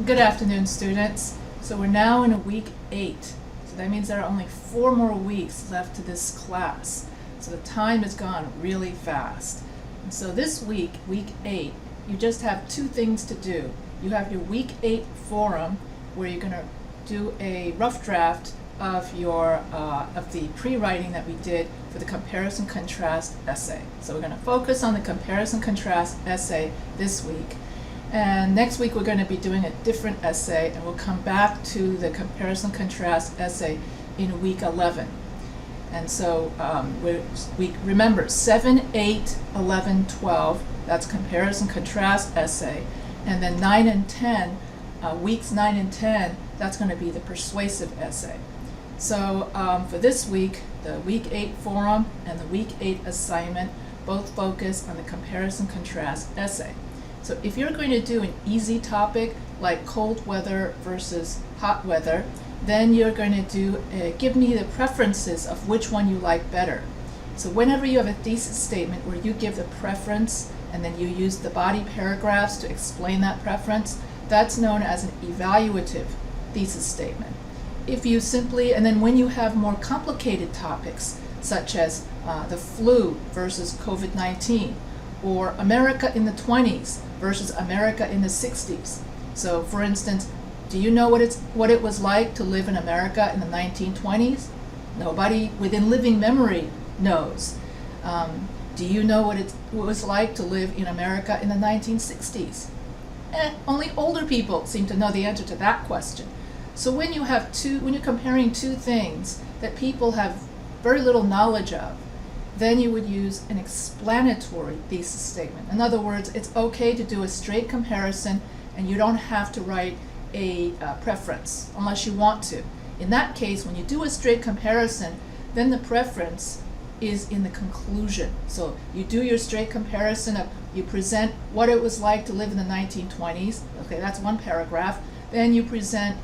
Good afternoon, students. So we're now in week 8. So that means there are only 4 more weeks left to this class. So the time has gone really fast. And so this week, week 8, you just have 2 things to do. You have your week 8 forum where you're going to do a rough draft of your of the pre-writing that we did for the comparison contrast essay. So we're going to focus on the comparison contrast essay this week. And next week we're going to be doing a different essay, and we'll come back to the comparison contrast essay in week 11. And so we remember 7, 8, 11, 12, that's comparison contrast essay. And then 9 and 10, weeks 9 and 10, that's going to be the persuasive essay. So for this week, the week 8 forum and the week 8 assignment both focus on the comparison contrast essay. So if you're going to do an easy topic like cold weather versus hot weather, then you're going to do give me the preferences of which one you like better. So whenever you have a thesis statement where you give the preference and then you use the body paragraphs to explain that preference, that's known as an evaluative thesis statement. If you simply, and then when you have more complicated topics such as the flu versus COVID-19, or America in the 20s versus America in the 60s. So for instance, do you know what it was like to live in America in the 1920s? Nobody within living memory knows. Do you know what it was like to live in America in the 1960s? Only older people seem to know the answer to that question. So when you're comparing 2 things that people have very little knowledge of, then you would use an explanatory thesis statement. In other words, it's okay to do a straight comparison and you don't have to write a preference unless you want to. In that case, when you do a straight comparison, then the preference is in the conclusion. So you do your straight comparison of, you present what it was like to live in the 1920s. Okay, that's one paragraph. Then you present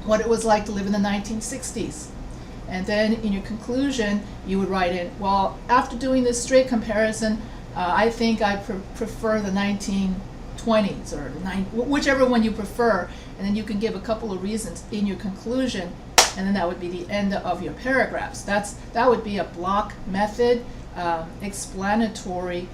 what it was like to live in the 1960s. And then in your conclusion, you would write in, well, after doing this straight comparison, I think I prefer the 1920s, or whichever one you prefer. And then you can give a couple of reasons in your conclusion, and then that would be the end of your paragraphs. That would be a block method, explanatory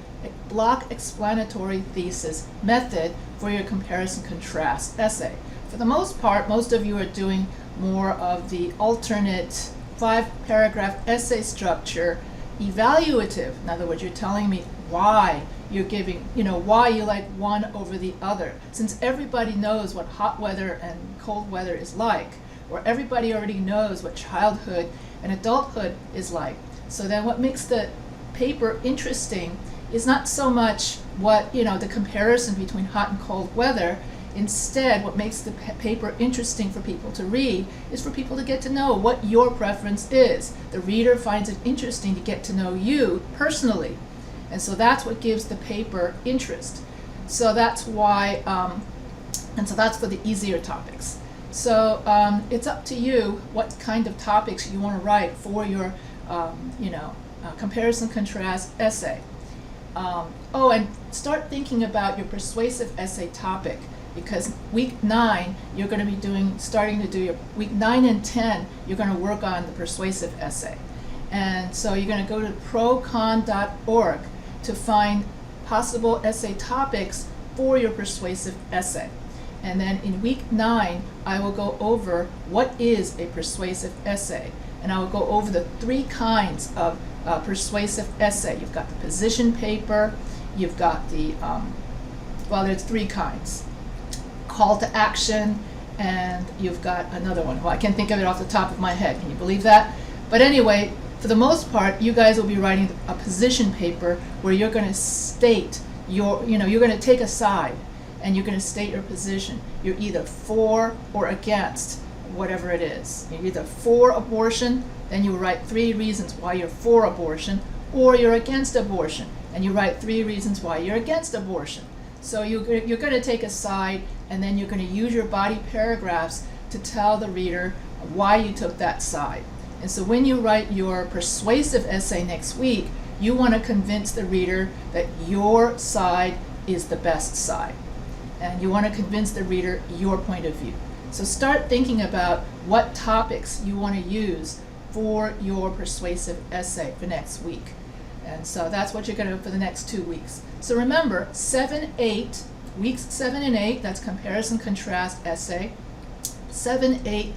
thesis method for your comparison contrast essay. For the most part, most of you are doing more of the alternate 5-paragraph essay structure, evaluative. In other words, you're telling me why you're giving, why you like one over the other. Since everybody knows what hot weather and cold weather is like, or everybody already knows what childhood and adulthood is like. So then what makes the paper interesting is not so much what, the comparison between hot and cold weather. Instead, what makes the paper interesting for people to read is for people to get to know what your preference is. The reader finds it interesting to get to know you personally. And so that's what gives the paper interest. So that's why, and so that's for the easier topics. So it's up to you what kind of topics you want to write for your, comparison contrast essay. And start thinking about your persuasive essay topic. Because week 9, you're going to be starting to do your week 9 and 10, you're going to work on the persuasive essay. And so you're going to go to procon.org to find possible essay topics for your persuasive essay. And then in week 9, I will go over what is a persuasive essay. And I will go over the 3 kinds of persuasive essay. You've got the position paper, you've got the, there's 3 kinds. Call to action, and you've got another one. Well, I can't think of it off the top of my head. Can you believe that? But anyway, for the most part, you guys will be writing a position paper where you're going to state you're going to take a side and you're going to state your position. You're either for or against whatever it is. You're either for abortion, then you write 3 reasons why you're for abortion, or you're against abortion, and you write 3 reasons why you're against abortion. So you're going to take a side, and then you're going to use your body paragraphs to tell the reader why you took that side. And so when you write your persuasive essay next week, you want to convince the reader that your side is the best side. and you want to convince the reader your point of view. So start thinking about what topics you want to use for your persuasive essay for next week. And so that's what you're going to do for the next 2 weeks. So remember, 7, 8, weeks 7 and 8, that's comparison contrast essay. 7, 8,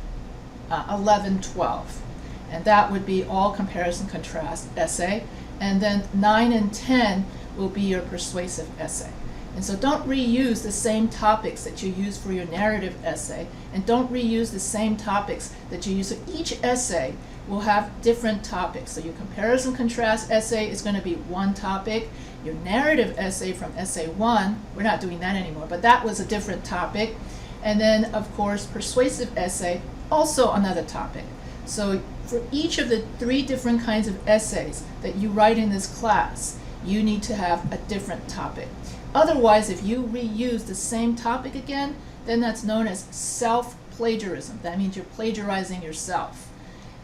11, 12. And that would be all comparison contrast essay. And then 9 and 10 will be your persuasive essay. And so don't reuse the same topics that you use for your narrative essay, and don't reuse the same topics that you use. So each essay will have different topics. So your comparison contrast essay is going to be one topic. Your narrative essay from essay 1, we're not doing that anymore, but that was a different topic. And then, of course, persuasive essay, also another topic. So for each of the 3 different kinds of essays that you write in this class, you need to have a different topic. Otherwise, if you reuse the same topic again, then that's known as self-plagiarism. That means you're plagiarizing yourself.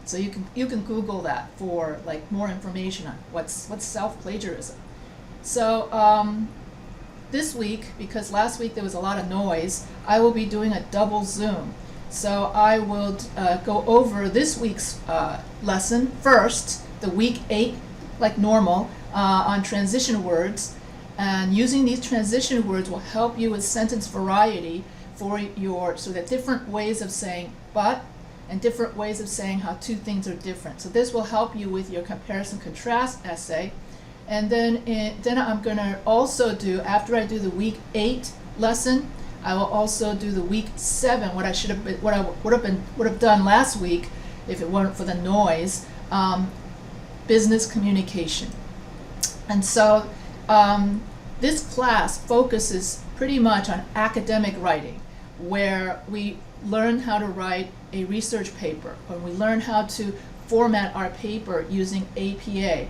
So you can Google that for like more information on what's self-plagiarism. So this week, because last week there was a lot of noise, I will be doing a double Zoom. So I will go over this week's lesson first, the week 8, like normal, on transition words. And using these transition words will help you with sentence variety for so that different ways of saying but and different ways of saying how 2 things are different. So this will help you with your comparison contrast essay. And then I'm going to also do, after I do the week 8 lesson, I will also do the week 7, what I would have done last week if it weren't for the noise, business communication. And so this class focuses pretty much on academic writing, where we learn how to write a research paper, or we learn how to format our paper using APA.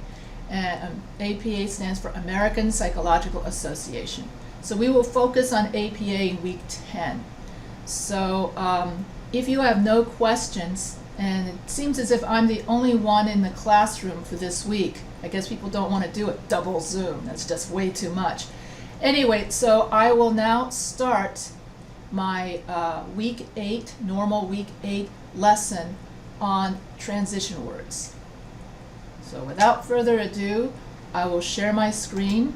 And APA stands for American Psychological Association. So we will focus on APA in week 10. So if you have no questions, and it seems as if I'm the only one in the classroom for this week, I guess people don't want to do it double Zoom. That's just way too much. Anyway, so I will now start my week 8, normal week 8 lesson on transition words. So without further ado, I will share my screen.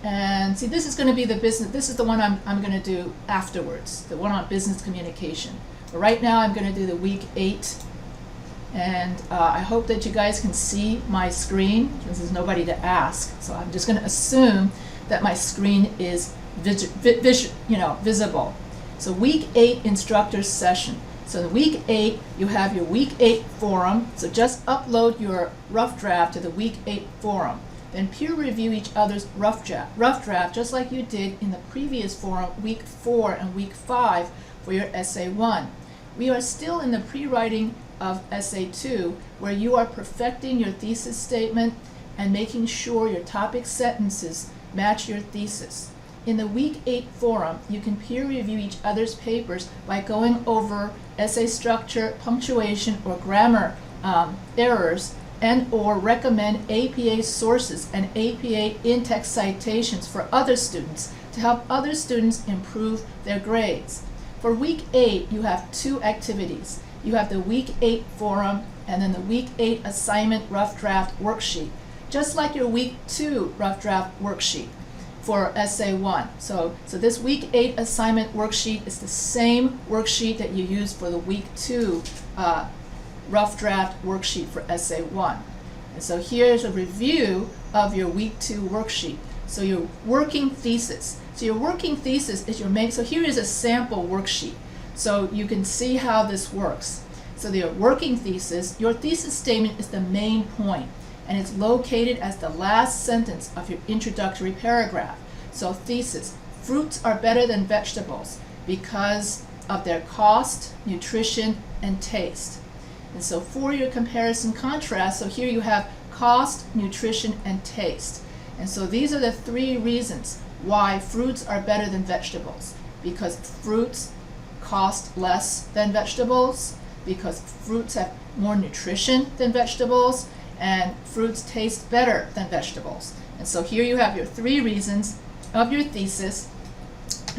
And see, this is going to be this is the one I'm going to do afterwards, the one on business communication. But right now I'm going to do the week 8. And I hope that you guys can see my screen, since there's nobody to ask. So I'm just going to assume that my screen is visible. So week 8 instructor session. So in week 8, you have your week 8 forum. So just upload your rough draft to the week 8 forum. Then peer review each other's rough draft, just like you did in the previous forum, week 4 and week 5 for your essay 1. We are still in the pre-writing of essay 2, where you are perfecting your thesis statement and making sure your topic sentences match your thesis. In the week 8 forum, you can peer review each other's papers by going over essay structure, punctuation, or grammar errors, and or recommend APA sources and APA in-text citations for other students to help other students improve their grades. For week 8, you have 2 activities. You have the week 8 forum and then the week 8 assignment rough draft worksheet, just like your week 2 rough draft worksheet for essay 1. So this week 8 assignment worksheet is the same worksheet that you use for the week 2 rough draft worksheet for essay 1. And so here's a review of your week 2 worksheet. So your working thesis. So your working thesis is your main, so here is a sample worksheet. So you can see how this works. So your working thesis, your thesis statement is the main point, and it's located as the last sentence of your introductory paragraph. So thesis, fruits are better than vegetables because of their cost, nutrition, and taste. And so for your comparison contrast, so here you have cost, nutrition, and taste. And so these are the 3 reasons why fruits are better than vegetables. Because fruits cost less than vegetables, because fruits have more nutrition than vegetables, and fruits taste better than vegetables. And so here you have your 3 reasons of your thesis.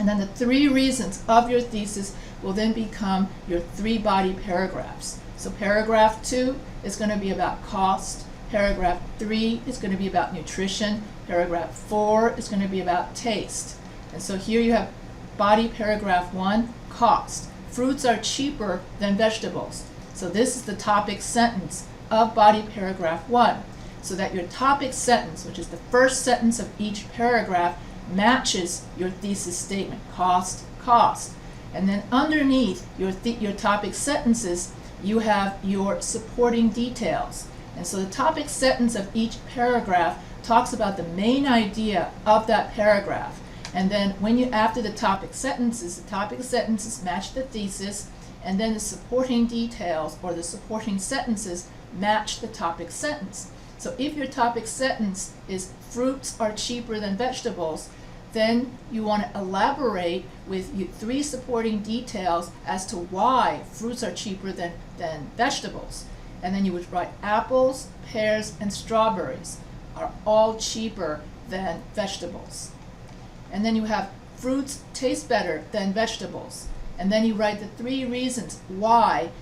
And then the 3 reasons of your thesis will then become your 3 body paragraphs. So paragraph 2 is going to be about cost. Paragraph 3 is going to be about nutrition. Paragraph 4 is going to be about taste. And so here you have body paragraph 1, cost. Fruits are cheaper than vegetables. So this is the topic sentence of body paragraph 1. So that your topic sentence, which is the first sentence of each paragraph, matches your thesis statement, cost, cost. And then underneath your topic sentences, you have your supporting details. And so the topic sentence of each paragraph talks about the main idea of that paragraph. And then after the topic sentences match the thesis, and then the supporting details or the supporting sentences match the topic sentence. So if your topic sentence is fruits are cheaper than vegetables, then you want to elaborate with 3 supporting details as to why fruits are cheaper than vegetables. And then you would write apples, pears, and strawberries are all cheaper than vegetables. And then you have fruits taste better than vegetables. And then you write the 3 reasons why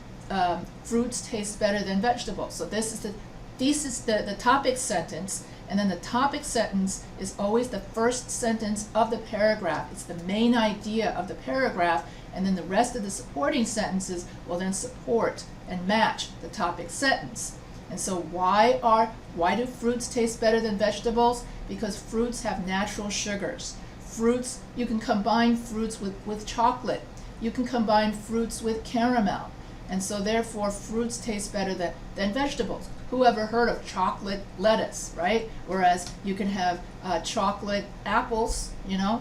fruits taste better than vegetables. So this is the topic sentence, and then the topic sentence is always the first sentence of the paragraph. It's the main idea of the paragraph, and then the rest of the supporting sentences will then support and match the topic sentence. And so why do fruits taste better than vegetables? Because fruits have natural sugars. Fruits, you can combine fruits with chocolate. You can combine fruits with caramel. And so therefore fruits taste better than vegetables. Who ever heard of chocolate lettuce, right? Whereas you can have chocolate apples,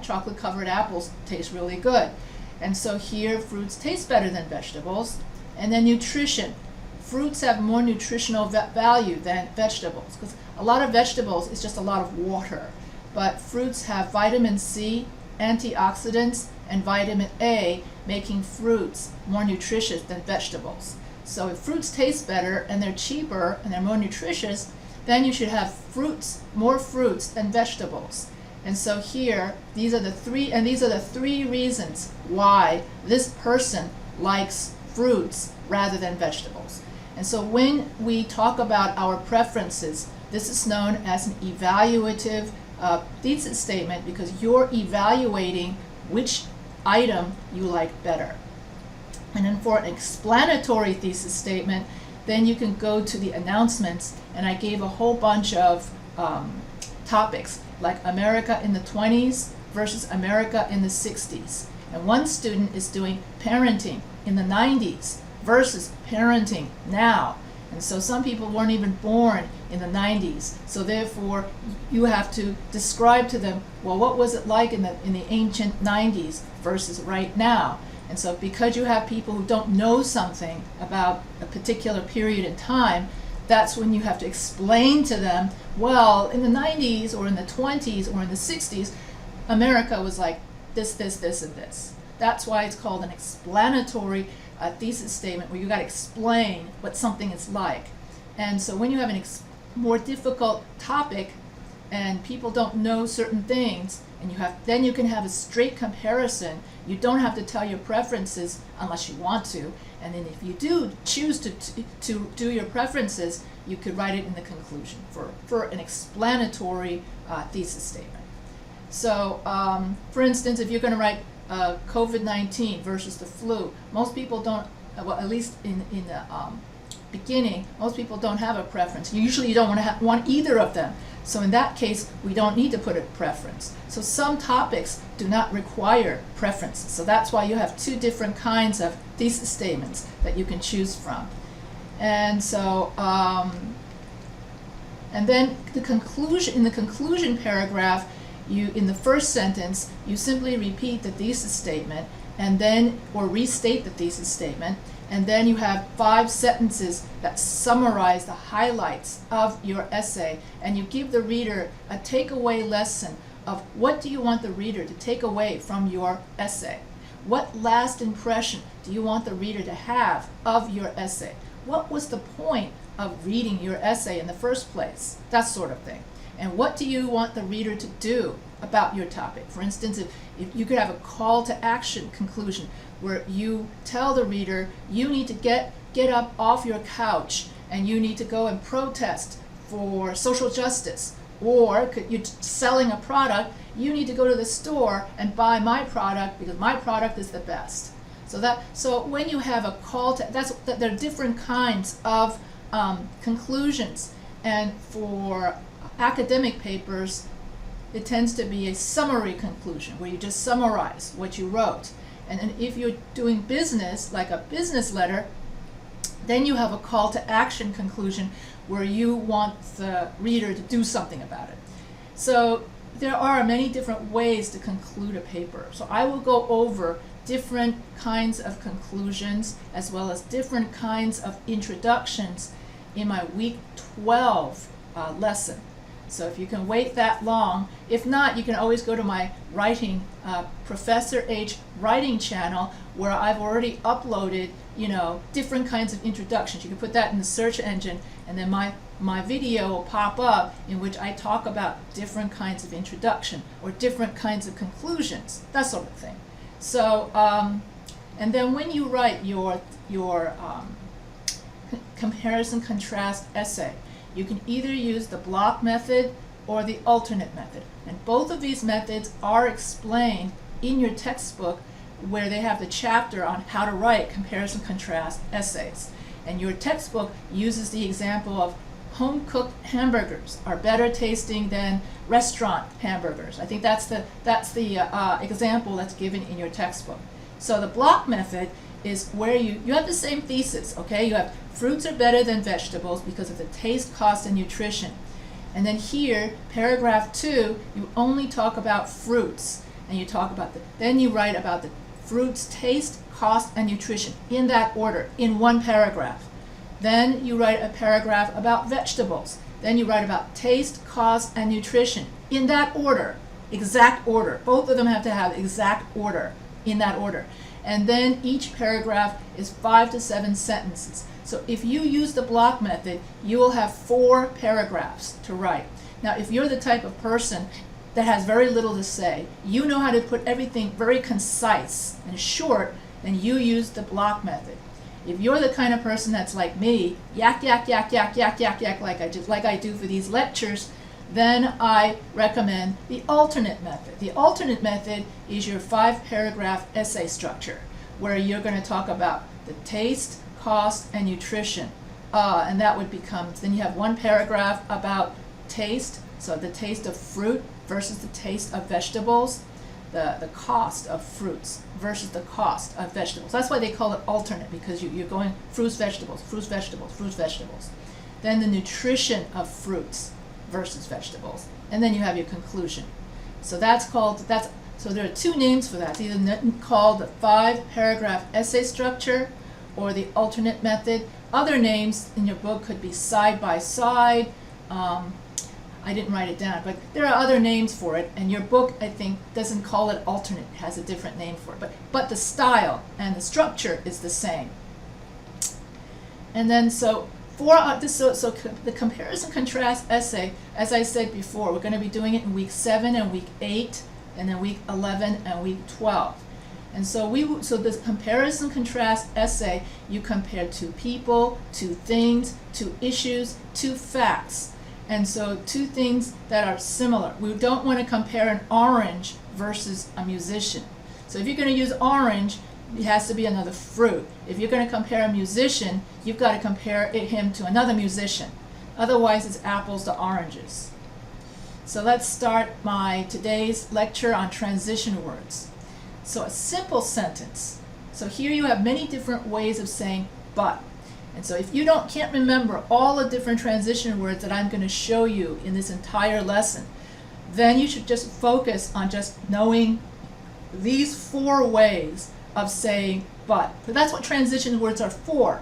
chocolate covered apples taste really good. And so here fruits taste better than vegetables. And then nutrition. Fruits have more nutritional value than vegetables, because a lot of vegetables is just a lot of water. But fruits have vitamin C, antioxidants, and vitamin A, making fruits more nutritious than vegetables. So if fruits taste better and they're cheaper and they're more nutritious, then you should have more fruits than vegetables. And so here, these are the 3 reasons why this person likes fruits rather than vegetables. And so when we talk about our preferences, this is known as an evaluative thesis statement, because you're evaluating which item you like better. And then for an explanatory thesis statement, then you can go to the announcements, and I gave a whole bunch of topics, like America in the 20s versus America in the 60s. And one student is doing parenting in the 90s versus parenting now. And so some people weren't even born in the 90s. So therefore, you have to describe to them, well, what was it like in the ancient 90s versus right now? And so because you have people who don't know something about a particular period in time, that's when you have to explain to them, well, in the 90s or in the 20s or in the 60s, America was like this, this, this, and this. That's why it's called an explanatory thesis statement, where you got to explain what something is like. And so when you have a more difficult topic and people don't know certain things, and then you can have a straight comparison. You don't have to tell your preferences unless you want to. And then if you do choose to do your preferences, you could write it in the conclusion for an explanatory thesis statement. So for instance, if you're going to write COVID-19 versus the flu, most people don't, well, at least in the beginning, most people don't have a preference. Usually you don't want either of them. So in that case, we don't need to put a preference. So some topics do not require preferences. So that's why you have 2 different kinds of thesis statements that you can choose from. And so, and then in the conclusion paragraph, in the first sentence, you simply repeat the thesis statement, and then, or restate the thesis statement, and then you have 5 sentences that summarize the highlights of your essay, and you give the reader a takeaway lesson of what do you want the reader to take away from your essay. What last impression do you want the reader to have of your essay? What was the point of reading your essay in the first place? That sort of thing. And what do you want the reader to do about your topic? For instance, if you could have a call to action conclusion where you tell the reader you need to get up off your couch and you need to go and protest for social justice, or you're selling a product, you need to go to the store and buy my product because my product is the best. So when you have a call to, there are different kinds of conclusions, and for academic papers it tends to be a summary conclusion where you just summarize what you wrote. And if you're doing business, like a business letter, then you have a call to action conclusion where you want the reader to do something about it. So there are many different ways to conclude a paper. So I will go over different kinds of conclusions as well as different kinds of introductions in my week 12 lesson. So if you can wait that long, if not, you can always go to my writing, Professor H writing channel, where I've already uploaded, different kinds of introductions. You can put that in the search engine, and then my video will pop up in which I talk about different kinds of introduction or different kinds of conclusions, that sort of thing. So, and then when you write your comparison contrast essay, you can either use the block method or the alternate method. And both of these methods are explained in your textbook, where they have the chapter on how to write comparison contrast essays. And your textbook uses the example of home-cooked hamburgers are better tasting than restaurant hamburgers. I think that's the example that's given in your textbook. So the block method is where you have the same thesis, okay? You have fruits are better than vegetables because of the taste, cost, and nutrition. And then here, paragraph 2, you only talk about fruits, and you talk about then you write about the fruits' taste, cost, and nutrition in that order, in one paragraph. Then you write a paragraph about vegetables. Then you write about taste, cost, and nutrition in that order, exact order. Both of them have to have exact order, in that order. And then each paragraph is 5 to 7 sentences. So if you use the block method, you will have 4 paragraphs to write. Now, if you're the type of person that has very little to say, you know how to put everything very concise and short, then you use the block method. If you're the kind of person that's like me, yak, yak, yak, yak, yak, yak, yak, like I do for these lectures, then I recommend the alternate method. The alternate method is your 5-paragraph essay structure, where you're going to talk about the taste, cost, and nutrition. And that would become, then you have 1 paragraph about taste, so the taste of fruit versus the taste of vegetables, the cost of fruits versus the cost of vegetables. That's why they call it alternate, because you're going fruits, vegetables, fruits, vegetables, fruits, vegetables. Then the nutrition of fruits versus vegetables, and then you have your conclusion. So so there are 2 names for that. It's either called the 5-paragraph essay structure or the alternate method. Other names in your book could be side by side. I didn't write it down, but there are other names for it, and your book, I think, doesn't call it alternate. It has a different name for it, but the style and the structure is the same. And then so the comparison contrast essay, as I said before, we're going to be doing it in week 7 and week 8, and then week 11 and week 12. And so this comparison contrast essay, you compare 2 people, 2 things, 2 issues, 2 facts. And so 2 things that are similar. We don't want to compare an orange versus a musician. So if you're going to use orange, it has to be another fruit. If you're going to compare a musician, you've got to compare him to another musician. Otherwise, it's apples to oranges. So let's start today's lecture on transition words. So a simple sentence. So here you have many different ways of saying but. And so if you can't remember all the different transition words that I'm going to show you in this entire lesson, then you should just focus on just knowing these 4 ways of saying but. So that's what transition words are for.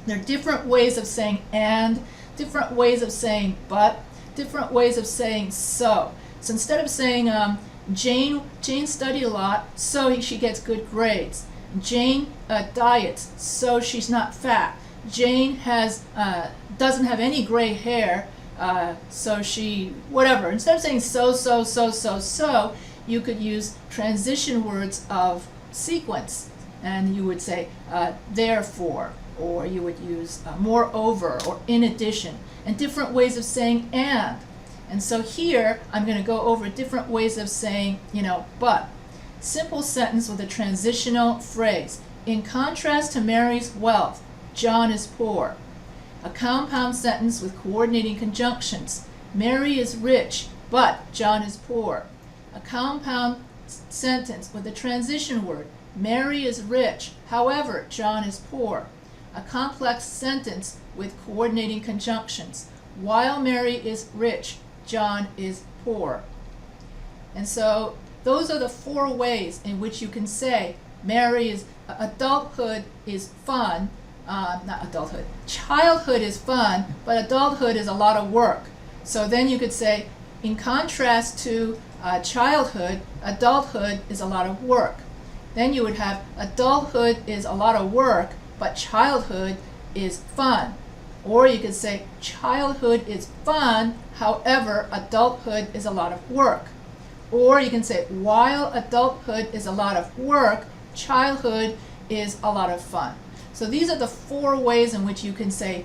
There are different ways of saying and, different ways of saying but, different ways of saying so. So instead of saying Jane studied a lot, so she gets good grades. Jane diets, so she's not fat. Jane doesn't have any gray hair, so she, whatever. Instead of saying so, you could use transition words of sequence. And you would say therefore, or you would use moreover, or in addition, and different ways of saying and. And so here, I'm going to go over different ways of saying, but. Simple sentence with a transitional phrase. In contrast to Mary's wealth, John is poor. A compound sentence with coordinating conjunctions. Mary is rich, but John is poor. A compound sentence with a transition word. Mary is rich, however, John is poor. A complex sentence with coordinating conjunctions. While Mary is rich, John is poor. And so those are the 4 ways in which you can say adulthood is fun, not adulthood, childhood is fun, but adulthood is a lot of work. So then you could say, in contrast to childhood, adulthood is a lot of work. Then you would have adulthood is a lot of work, but childhood is fun. Or you could say childhood is fun, however, adulthood is a lot of work. Or you can say while adulthood is a lot of work, childhood is a lot of fun. So these are the 4 ways in which you can say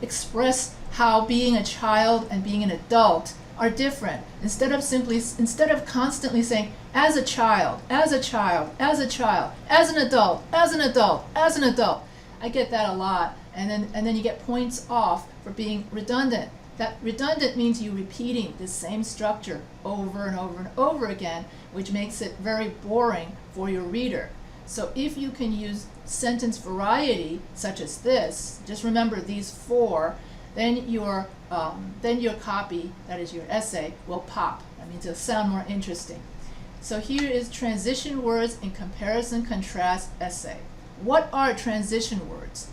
express how being a child and being an adult are different. Instead of constantly saying as a child, as a child, as a child, as an adult, as an adult, as an adult. I get that a lot, and then you get points off for being redundant. That redundant means you repeating the same structure over and over and over again, which makes it very boring for your reader. So if you can use sentence variety, such as this, just remember these 4, then your copy, that is your essay, will pop. That means it'll sound more interesting. So here is transition words in comparison contrast essay. What are transition words?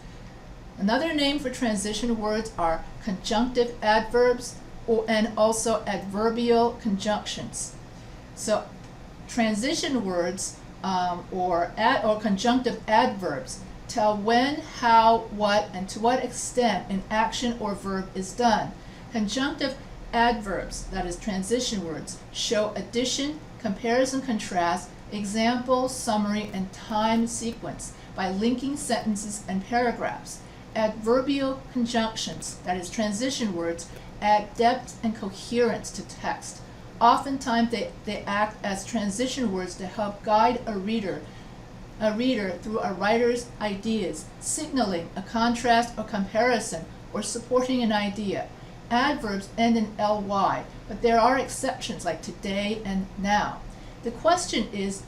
Another name for transition words are conjunctive adverbs and also adverbial conjunctions. So transition words or conjunctive adverbs tell when, how, what, and to what extent an action or verb is done. Conjunctive adverbs, that is transition words, show addition, comparison, contrast, example, summary, and time sequence by linking sentences and paragraphs. Adverbial conjunctions, that is transition words, add depth and coherence to text. Oftentimes they act as transition words to help guide a reader through a writer's ideas, signaling a contrast or comparison or supporting an idea. Adverbs end in ly, but there are exceptions like today and now. The question is,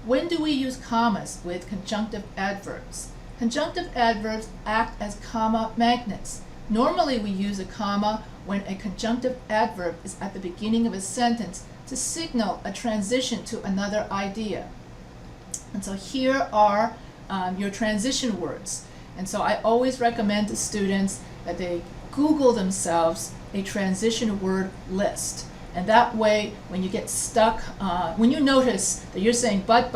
when do we use commas with conjunctive adverbs? Conjunctive adverbs act as comma magnets. Normally we use a comma when a conjunctive adverb is at the beginning of a sentence to signal a transition to another idea. And so here are your transition words. And so I always recommend to students that they Google themselves a transition word list. And that way, when you get stuck, when you notice that you're saying but,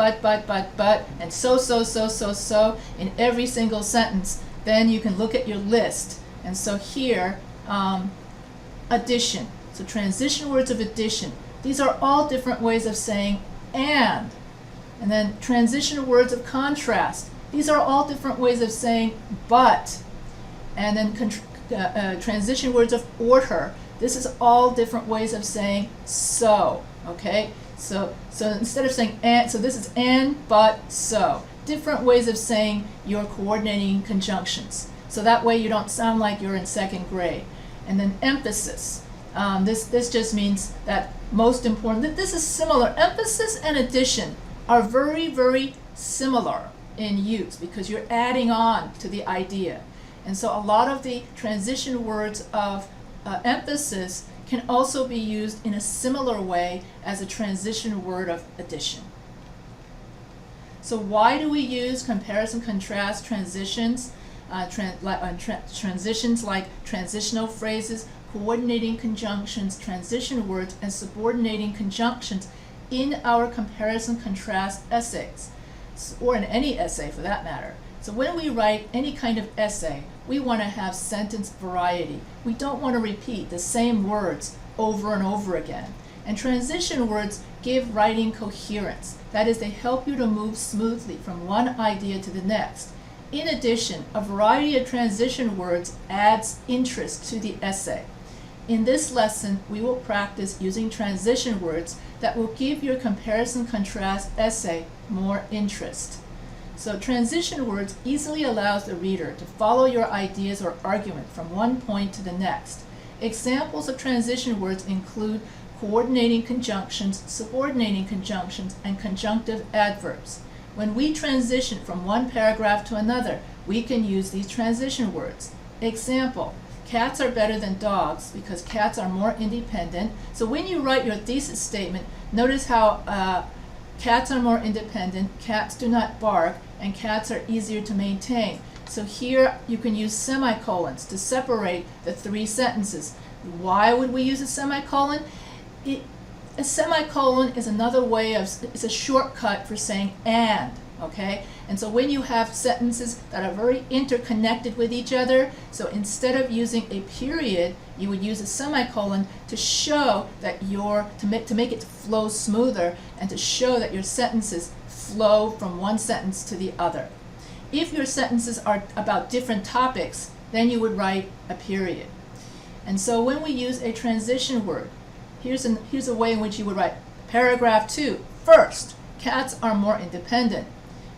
and so in every single sentence, then you can look at your list. And so here, addition. So transition words of addition. These are all different ways of saying and. And then transition words of contrast. These are all different ways of saying but. And then transition words of order. This is all different ways of saying so, okay? So instead of saying and, so this is and, but, so. Different ways of saying your coordinating conjunctions. So that way you don't sound like you're in 2nd grade. And then emphasis. This just means that most important, this is similar. Emphasis and addition are very, very similar in use because you're adding on to the idea. And so a lot of the transition words of emphasis can also be used in a similar way as a transition word of addition. So why do we use comparison, contrast, transitions? Transitions like transitional phrases, coordinating conjunctions, transition words, and subordinating conjunctions in our comparison, contrast essays, or in any essay for that matter. So when we write any kind of essay, we want to have sentence variety. We don't want to repeat the same words over and over again. And transition words give writing coherence. That is, they help you to move smoothly from one idea to the next. In addition, a variety of transition words adds interest to the essay. In this lesson, we will practice using transition words that will give your comparison-contrast essay more interest. So transition words easily allows the reader to follow your ideas or argument from one point to the next. Examples of transition words include coordinating conjunctions, subordinating conjunctions, and conjunctive adverbs. When we transition from one paragraph to another, we can use these transition words. Example, cats are better than dogs because cats are more independent. So when you write your thesis statement, notice how cats are more independent, cats do not bark, and cats are easier to maintain. So here you can use semicolons to separate the three sentences. Why would we use a semicolon? A semicolon is another way of, it's a shortcut for saying and, okay? And so when you have sentences that are very interconnected with each other, so instead of using a period, you would use a semicolon to show that to make it flow smoother and to show that your sentences flow from one sentence to the other. If your sentences are about different topics, then you would write a period. And so when we use a transition word, here's a way in which you would write paragraph 2. First, cats are more independent.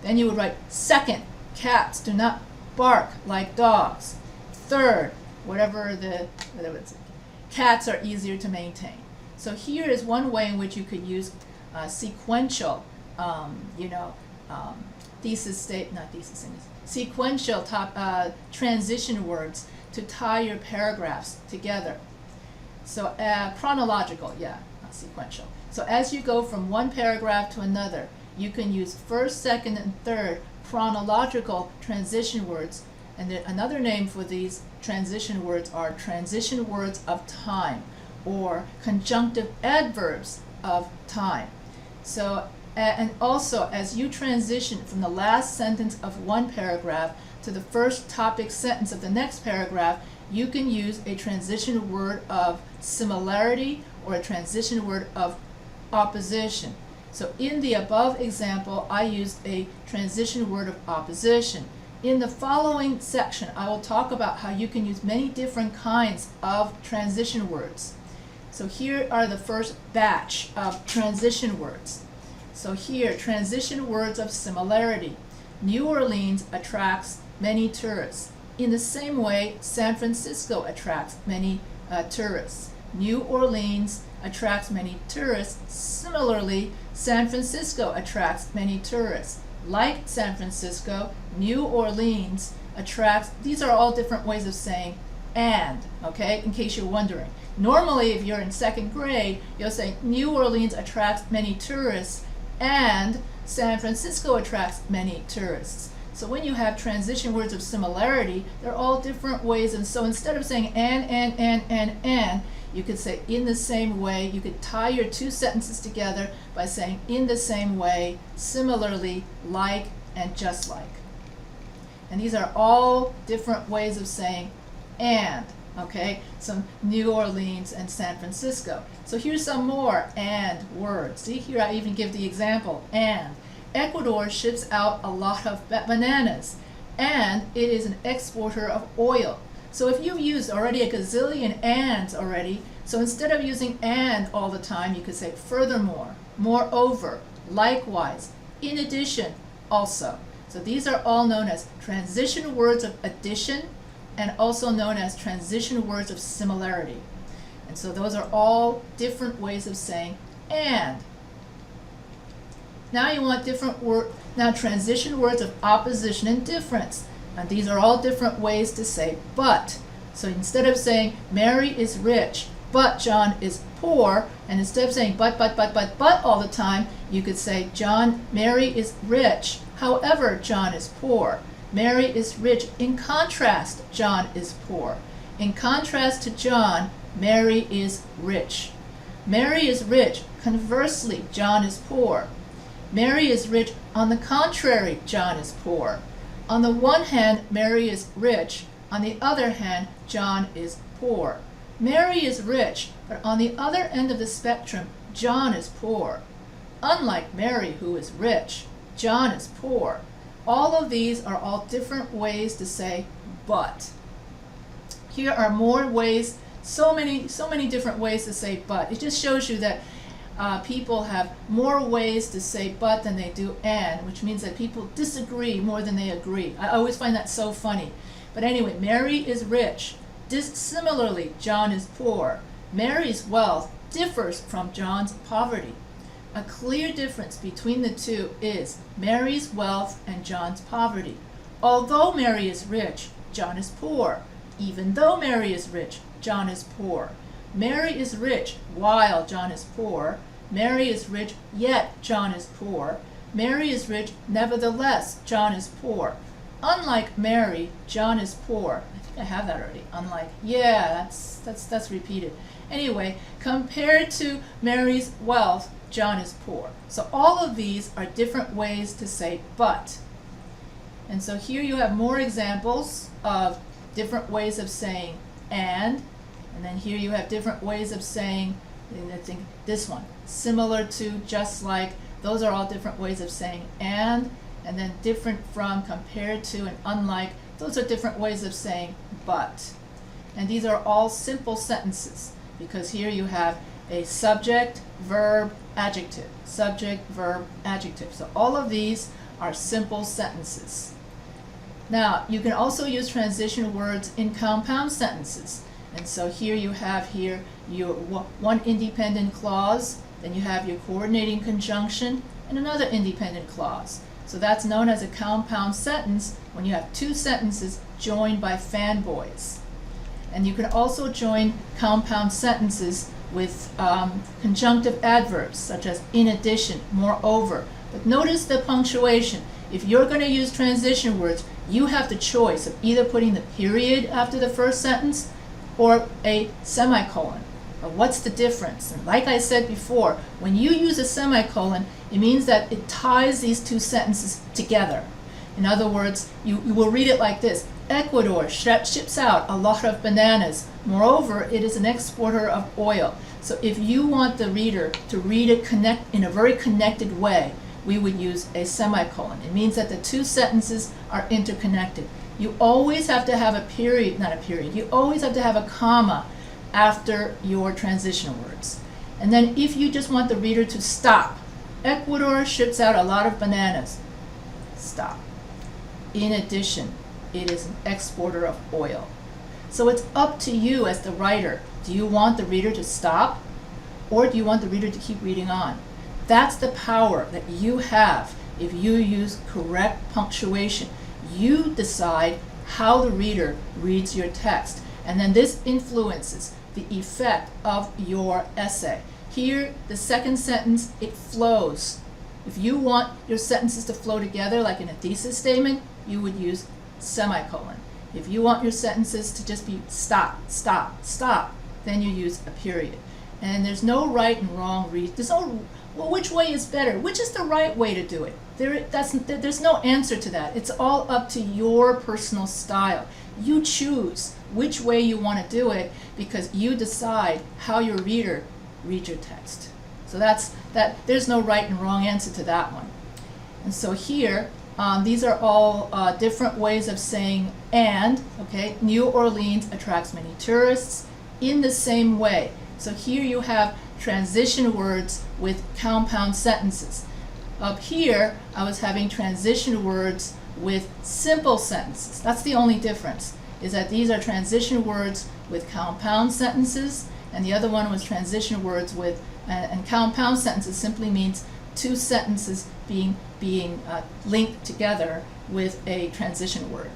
Then you would write second, cats do not bark like dogs. Third, cats are easier to maintain. So here is one way in which you could use sequential, sequential transition words to tie your paragraphs together. So chronological, not sequential. So as you go from one paragraph to another, you can use first, second, and third chronological transition words. And another name for these transition words are transition words of time, or conjunctive adverbs of time. So, and also as you transition from the last sentence of one paragraph to the first topic sentence of the next paragraph, you can use a transition word of similarity or a transition word of opposition. So in the above example, I used a transition word of opposition. In the following section, I will talk about how you can use many different kinds of transition words. So here are the first batch of transition words. So here, transition words of similarity. New Orleans attracts many tourists. In the same way, San Francisco attracts many tourists. New Orleans attracts many tourists. Similarly, San Francisco attracts many tourists. Like San Francisco, New Orleans attracts, these are all different ways of saying and, okay, in case you're wondering. Normally, if you're in second grade, you'll say New Orleans attracts many tourists and San Francisco attracts many tourists. So when you have transition words of similarity, they're all different ways. And so instead of saying and, you could say in the same way. You could tie your two sentences together by saying in the same way, similarly, like, and just like. And these are all different ways of saying and, okay? So New Orleans and San Francisco. So here's some more and words. See, here I even give the example, and. Ecuador ships out a lot of bananas, and it is an exporter of oil. So if you've used already a gazillion ands already, so instead of using and all the time, you could say furthermore, moreover, likewise, in addition, also. So these are all known as transition words of addition and also known as transition words of similarity. And so those are all different ways of saying and. Now you want transition words of opposition and difference. And these are all different ways to say but. So instead of saying Mary is rich, but John is poor, and instead of saying but all the time, you could say Mary is rich, however John is poor. Mary is rich. In contrast, John is poor. In contrast to John, Mary is rich. Mary is rich. Conversely, John is poor. Mary is rich. On the contrary, John is poor. On the one hand, Mary is rich. On the other hand, John is poor. Mary is rich, but on the other end of the spectrum, John is poor. Unlike Mary, who is rich, John is poor. All of these are all different ways to say but. Here are more ways, so many different ways to say but. It just shows you that people have more ways to say but than they do and, which means that people disagree more than they agree. I always find that so funny. But anyway, Mary is rich. Similarly, John is poor. Mary's wealth differs from John's poverty. A clear difference between the two is Mary's wealth and John's poverty. Although Mary is rich, John is poor. Even though Mary is rich, John is poor. Mary is rich while John is poor. Mary is rich, yet John is poor. Mary is rich, nevertheless, John is poor. Unlike Mary, John is poor. I think I have that already. Unlike, yeah, that's repeated. Anyway, compared to Mary's wealth, John is poor. So all of these are different ways to say but. And so here you have more examples of different ways of saying and then here you have different ways of saying, I think this one, similar to, just like, those are all different ways of saying and then different from, compared to, and unlike, those are different ways of saying but. And these are all simple sentences, because here you have a subject, verb, adjective, subject, verb, adjective. So all of these are simple sentences. Now, you can also use transition words in compound sentences. And so here you have your one independent clause, then you have your coordinating conjunction, and another independent clause. So that's known as a compound sentence when you have two sentences joined by fanboys. And you can also join compound sentences with conjunctive adverbs, such as in addition, moreover. But notice the punctuation. If you're going to use transition words, you have the choice of either putting the period after the first sentence or a semicolon. But what's the difference? And like I said before, when you use a semicolon, it means that it ties these two sentences together. In other words, you will read it like this: Ecuador ships out a lot of bananas. Moreover, it is an exporter of oil. So if you want the reader to read it in a very connected way, we would use a semicolon. It means that the two sentences are interconnected. You always have to have you always have to have a comma after your transition words. And then if you just want the reader to stop, Ecuador ships out a lot of bananas. Stop. In addition, it is an exporter of oil. So it's up to you as the writer. Do you want the reader to stop, or do you want the reader to keep reading on? That's the power that you have if you use correct punctuation. You decide how the reader reads your text, and then this influences the effect of your essay. Here, the second sentence, it flows. If you want your sentences to flow together, like in a thesis statement, you would use semicolon. If you want your sentences to just be stop, stop, stop, then you use a period. And there's no right and wrong read. There's no, well, which way is better? Which is the right way to do it? There's no answer to that. It's all up to your personal style. You choose which way you want to do it because you decide how your reader reads your text. So there's no right and wrong answer to that one. And so here, these are all different ways of saying and, okay? New Orleans attracts many tourists in the same way. So here you have transition words with compound sentences. Up here, I was having transition words with simple sentences. That's the only difference, is that these are transition words with compound sentences, and the other one was transition words with, and compound sentences simply means two sentences being linked together with a transition word.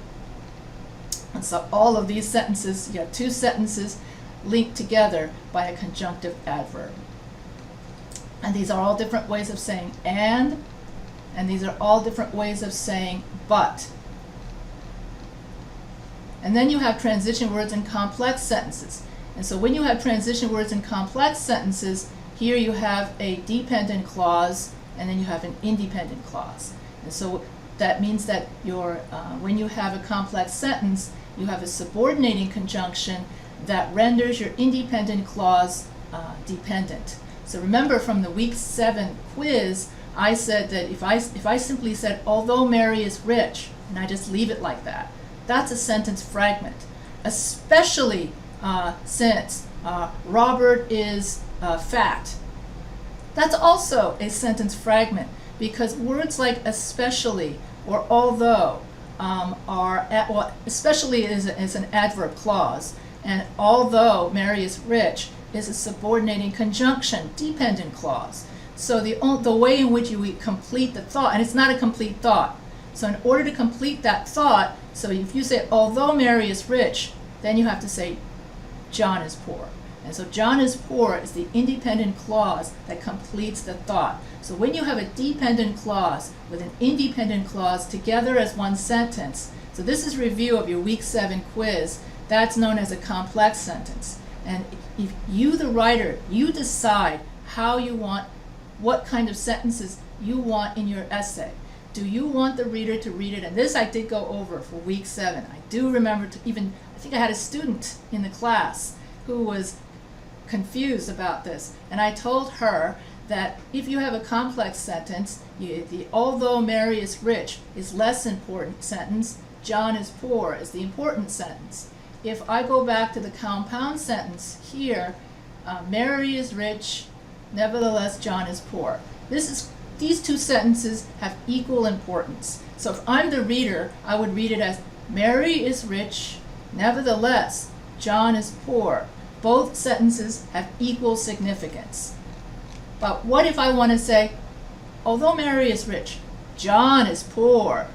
And so all of these sentences, you have two sentences linked together by a conjunctive adverb. And these are all different ways of saying and these are all different ways of saying but. And then you have transition words in complex sentences. And so when you have transition words in complex sentences, here you have a dependent clause and then you have an independent clause. And so that means that when you have a complex sentence, you have a subordinating conjunction that renders your independent clause dependent. So remember from the week 7 quiz, I said that if I simply said, although Mary is rich, and I just leave it like that, that's a sentence fragment. Especially since Robert is fat. That's also a sentence fragment, because words like especially or although especially is an adverb clause, and although Mary is rich is a subordinating conjunction dependent clause. So the way in which you complete the thought, and it's not a complete thought. So in order to complete that thought, so if you say although Mary is rich, then you have to say John is poor. And so John is poor is the independent clause that completes the thought. So when you have a dependent clause with an independent clause together as one sentence, so this is review of your week 7 quiz, that's known as a complex sentence. And if you, the writer, you decide how you want, what kind of sentences you want in your essay. Do you want the reader to read it? And this I did go over for week 7. I do remember I think I had a student in the class who was confused about this. And I told her that if you have a complex sentence, the although Mary is rich is less important sentence, John is poor is the important sentence. If I go back to the compound sentence here, Mary is rich, nevertheless John is poor. These two sentences have equal importance. So if I'm the reader, I would read it as Mary is rich, nevertheless John is poor. Both sentences have equal significance. But what if I want to say, although Mary is rich, John is poor,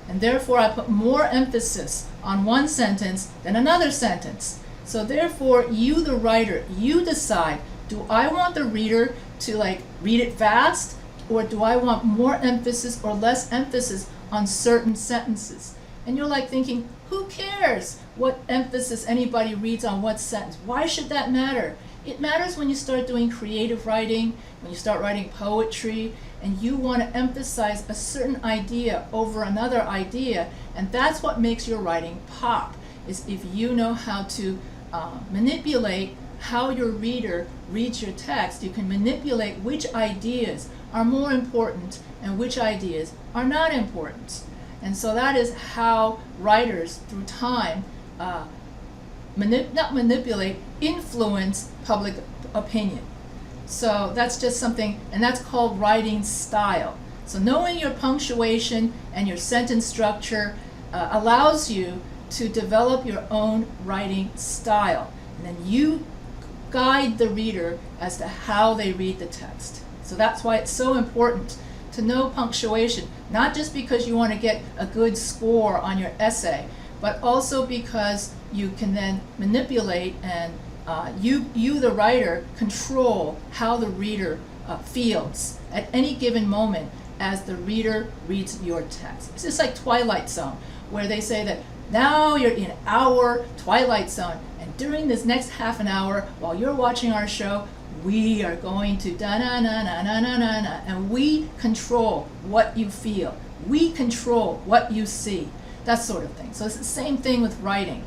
and therefore I put more emphasis on one sentence than another sentence. So therefore, you, the writer, you decide, do I want the reader to read it fast, or do I want more emphasis or less emphasis on certain sentences? And you're thinking, who cares what emphasis anybody reads on what sentence? Why should that matter? It matters when you start doing creative writing, when you start writing poetry, and you want to emphasize a certain idea over another idea, and that's what makes your writing pop, is if you know how to manipulate how your reader reads your text. You can manipulate which ideas are more important and which ideas are not important. And so that is how writers, through time, influence public opinion. So that's just something, and that's called writing style. So knowing your punctuation and your sentence structure allows you to develop your own writing style. And then you guide the reader as to how they read the text. So that's why it's so important to know punctuation, not just because you want to get a good score on your essay, but also because you can then manipulate and you, the writer, control how the reader feels at any given moment as the reader reads your text. It's just like Twilight Zone, where they say that now you're in our Twilight Zone, and during this next half an hour, while you're watching our show, we are going to da-na-na-na-na-na-na-na, and we control what you feel. We control what you see, that sort of thing. So it's the same thing with writing.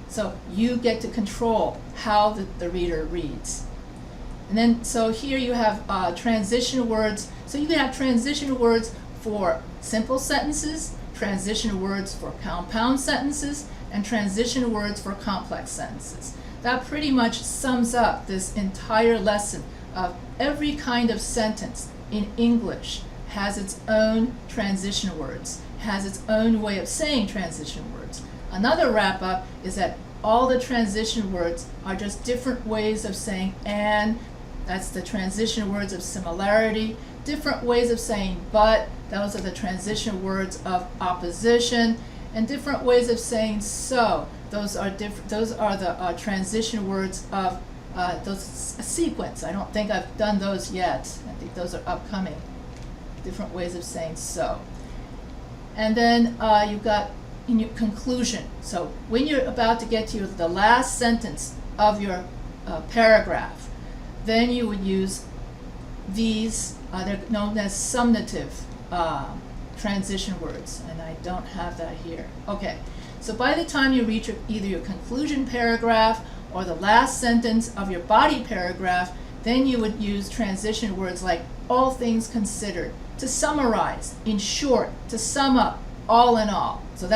So you get to control how the reader reads. And then, so here you have transition words. So you can have transition words for simple sentences, transition words for compound sentences, and transition words for complex sentences. That pretty much sums up this entire lesson of every kind of sentence in English has its own transition words, has its own way of saying transition words. Another wrap up is that all the transition words are just different ways of saying and. That's the transition words of similarity. Different ways of saying but, those are the transition words of opposition. And different ways of saying so, those are the transition words of those sequence. I don't think I've done those yet. I think those are upcoming. Different ways of saying so. And then you've got in your conclusion. So when you're about to get to the last sentence of your paragraph, then you would use these, they're known as summative transition words, and I don't have that here. Okay, so by the time you reach either your conclusion paragraph or the last sentence of your body paragraph, then you would use transition words like all things considered, to summarize, in short, to sum up, all in all. So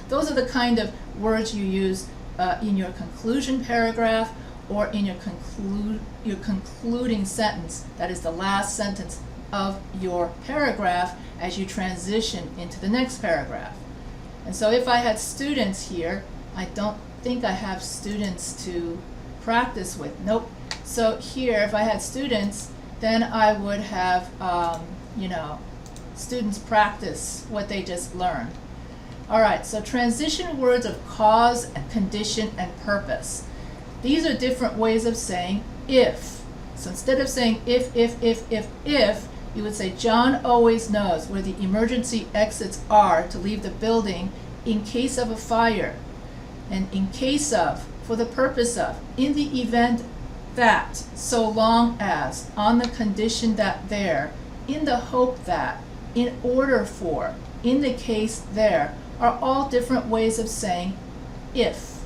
those are the kind of words you use in your conclusion paragraph or in your concluding sentence. That is the last sentence of your paragraph as you transition into the next paragraph. And so if I had students here, I don't think I have students to practice with. Nope. So here, if I had students, then I would have, students practice what they just learned. All right, so transition words of cause, condition, and purpose. These are different ways of saying if. So instead of saying if, you would say John always knows where the emergency exits are to leave the building in case of a fire. And in case of, for the purpose of, in the event that, so long as, on the condition that there, in the hope that, in order for, in the case there, are all different ways of saying if.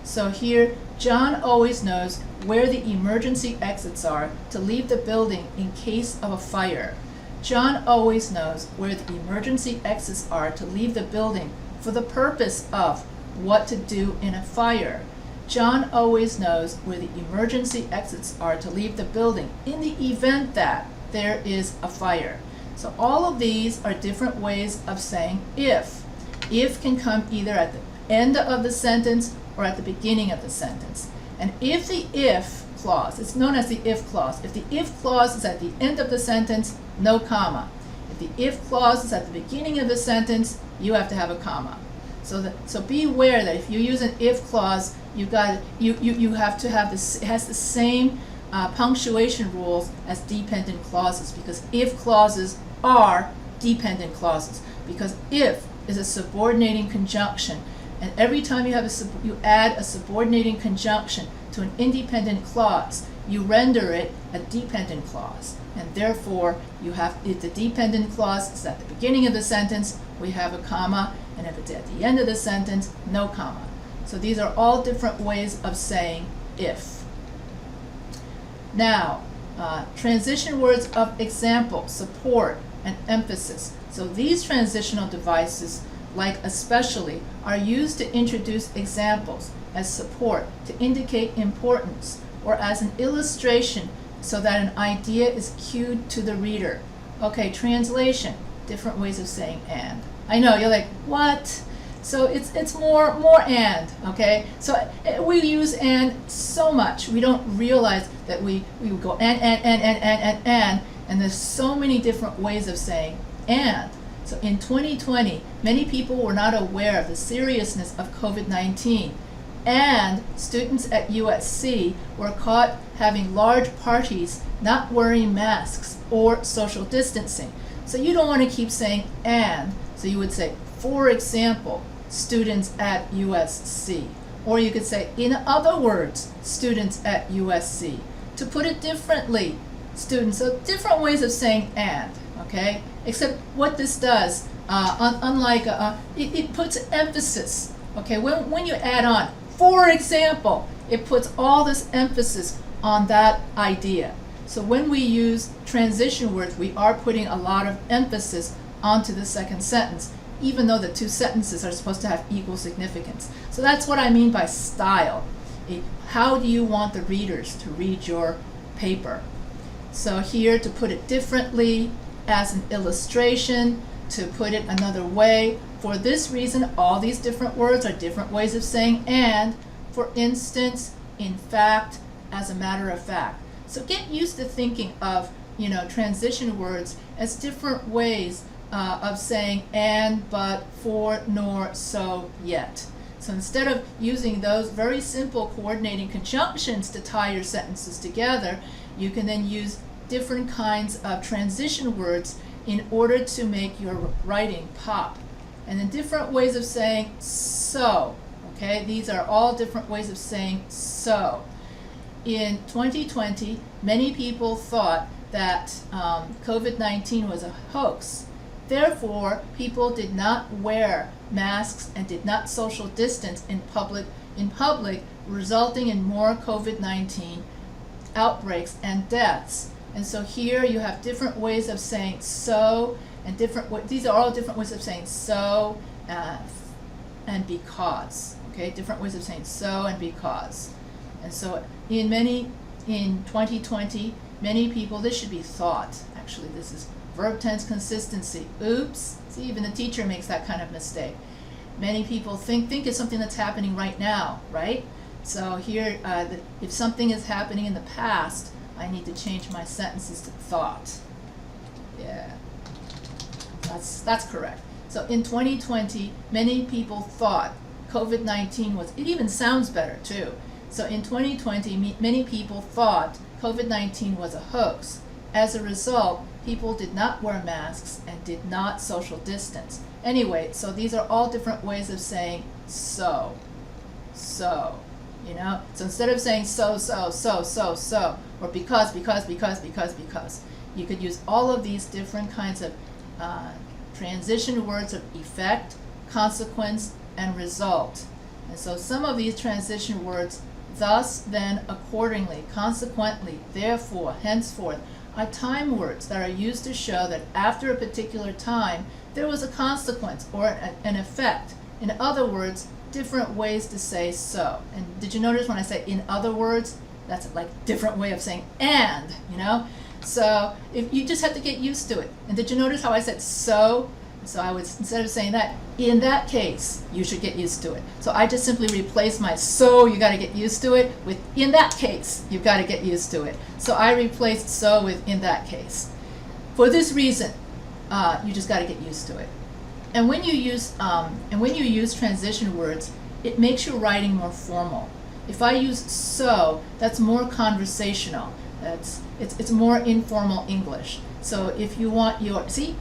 So here, John always knows where the emergency exits are to leave the building in case of a fire. John always knows where the emergency exits are to leave the building for the purpose of what to do in a fire. John always knows where the emergency exits are to leave the building in the event that there is a fire. So all of these are different ways of saying if. If can come either at the end of the sentence or at the beginning of the sentence. And if the if clause, it's known as the if clause. If the if clause is at the end of the sentence, no comma. If the if clause is at the beginning of the sentence, you have to have a comma. So beware that if you use an if clause, you have to have this. It has the same punctuation rules as dependent clauses, because if clauses are dependent clauses. Because if is a subordinating conjunction, and every time you add a subordinating conjunction to an independent clause, you render it a dependent clause. And therefore, if the dependent clause is at the beginning of the sentence, we have a comma, and if it's at the end of the sentence, no comma. So these are all different ways of saying if. Now, transition words of example, support, and emphasis. So these transitional devices, like especially, are used to introduce examples as support to indicate importance, or as an illustration so that an idea is cued to the reader. Okay, translation, different ways of saying and. I know, you're like, what? So it's more and, okay? So we use and so much. We don't realize that we would go and there's so many different ways of saying and. So in 2020, many people were not aware of the seriousness of COVID-19, and students at USC were caught having large parties, not wearing masks or social distancing. So you don't want to keep saying and, so you would say, for example, students at USC. Or you could say, in other words, students at USC. To put it differently, students. So different ways of saying and, okay? Except what this does, unlike, it puts emphasis, okay? When you add on, for example, it puts all this emphasis on that idea. So when we use transition words, we are putting a lot of emphasis onto the second sentence, even though the two sentences are supposed to have equal significance. So that's what I mean by style. How do you want the readers to read your paper? So here, to put it differently, as an illustration, to put it another way. For this reason, all these different words are different ways of saying and. For instance, in fact, as a matter of fact. So get used to thinking of, transition words as different ways of saying and, but, for, nor, so, yet. So instead of using those very simple coordinating conjunctions to tie your sentences together, you can then use different kinds of transition words in order to make your writing pop. And then different ways of saying so. Okay, these are all different ways of saying so. In 2020, many people thought that COVID-19 was a hoax, Therefore, people did not wear masks and did not social distance in public, resulting in more COVID-19 outbreaks and deaths. And so here you have different ways of saying so, and these are all different ways of saying so and because. Okay, different ways of saying so and because. And so in 2020, many people, this should be thought. Actually, this is verb tense consistency. Oops. See, even the teacher makes that kind of mistake. Many people think it's something that's happening right now, right? So here, if something is happening in the past, I need to change my sentences to thought. Yeah, that's correct. So in 2020, many people thought COVID-19 was, it even sounds better too. So in 2020, many people thought COVID-19 was a hoax. As a result, people did not wear masks and did not social distance. Anyway, so these are all different ways of saying so, you know? So instead of saying so, or because, you could use all of these different kinds of transition words of effect, consequence, and result. And so some of these transition words, thus, then, accordingly, consequently, therefore, henceforth, are time words that are used to show that after a particular time, there was a consequence or an effect. In other words, different ways to say so. And did you notice when I say in other words, that's like different way of saying and, you know? So if you just have to get used to it. And did you notice how I said so? So I would, instead of saying that, in that case, you should get used to it. So I just simply replace my so, you gotta get used to it, with in that case, you've gotta get used to it. So I replaced so with in that case. For this reason, you just gotta get used to it. And when you use transition words, it makes your writing more formal. If I use so, that's more conversational. It's more informal English. So if you want your, see,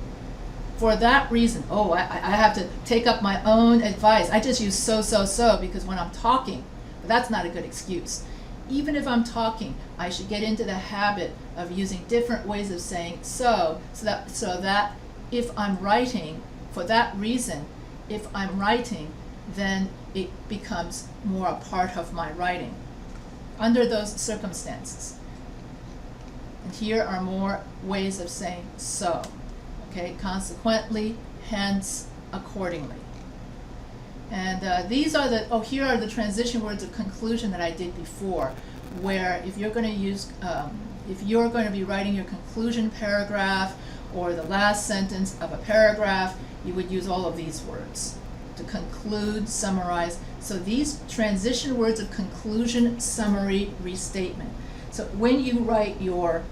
for that reason, I have to take up my own advice. I just use so because when I'm talking, but that's not a good excuse. Even if I'm talking, I should get into the habit of using different ways of saying so that if I'm writing, for that reason, if I'm writing, then it becomes more a part of my writing under those circumstances. And here are more ways of saying so. Okay, consequently, hence, accordingly. And these are here are the transition words of conclusion that I did before, where if you're going to be writing your conclusion paragraph or the last sentence of a paragraph, you would use all of these words to conclude, summarize. So these transition words of conclusion, summary, restatement. So when you write your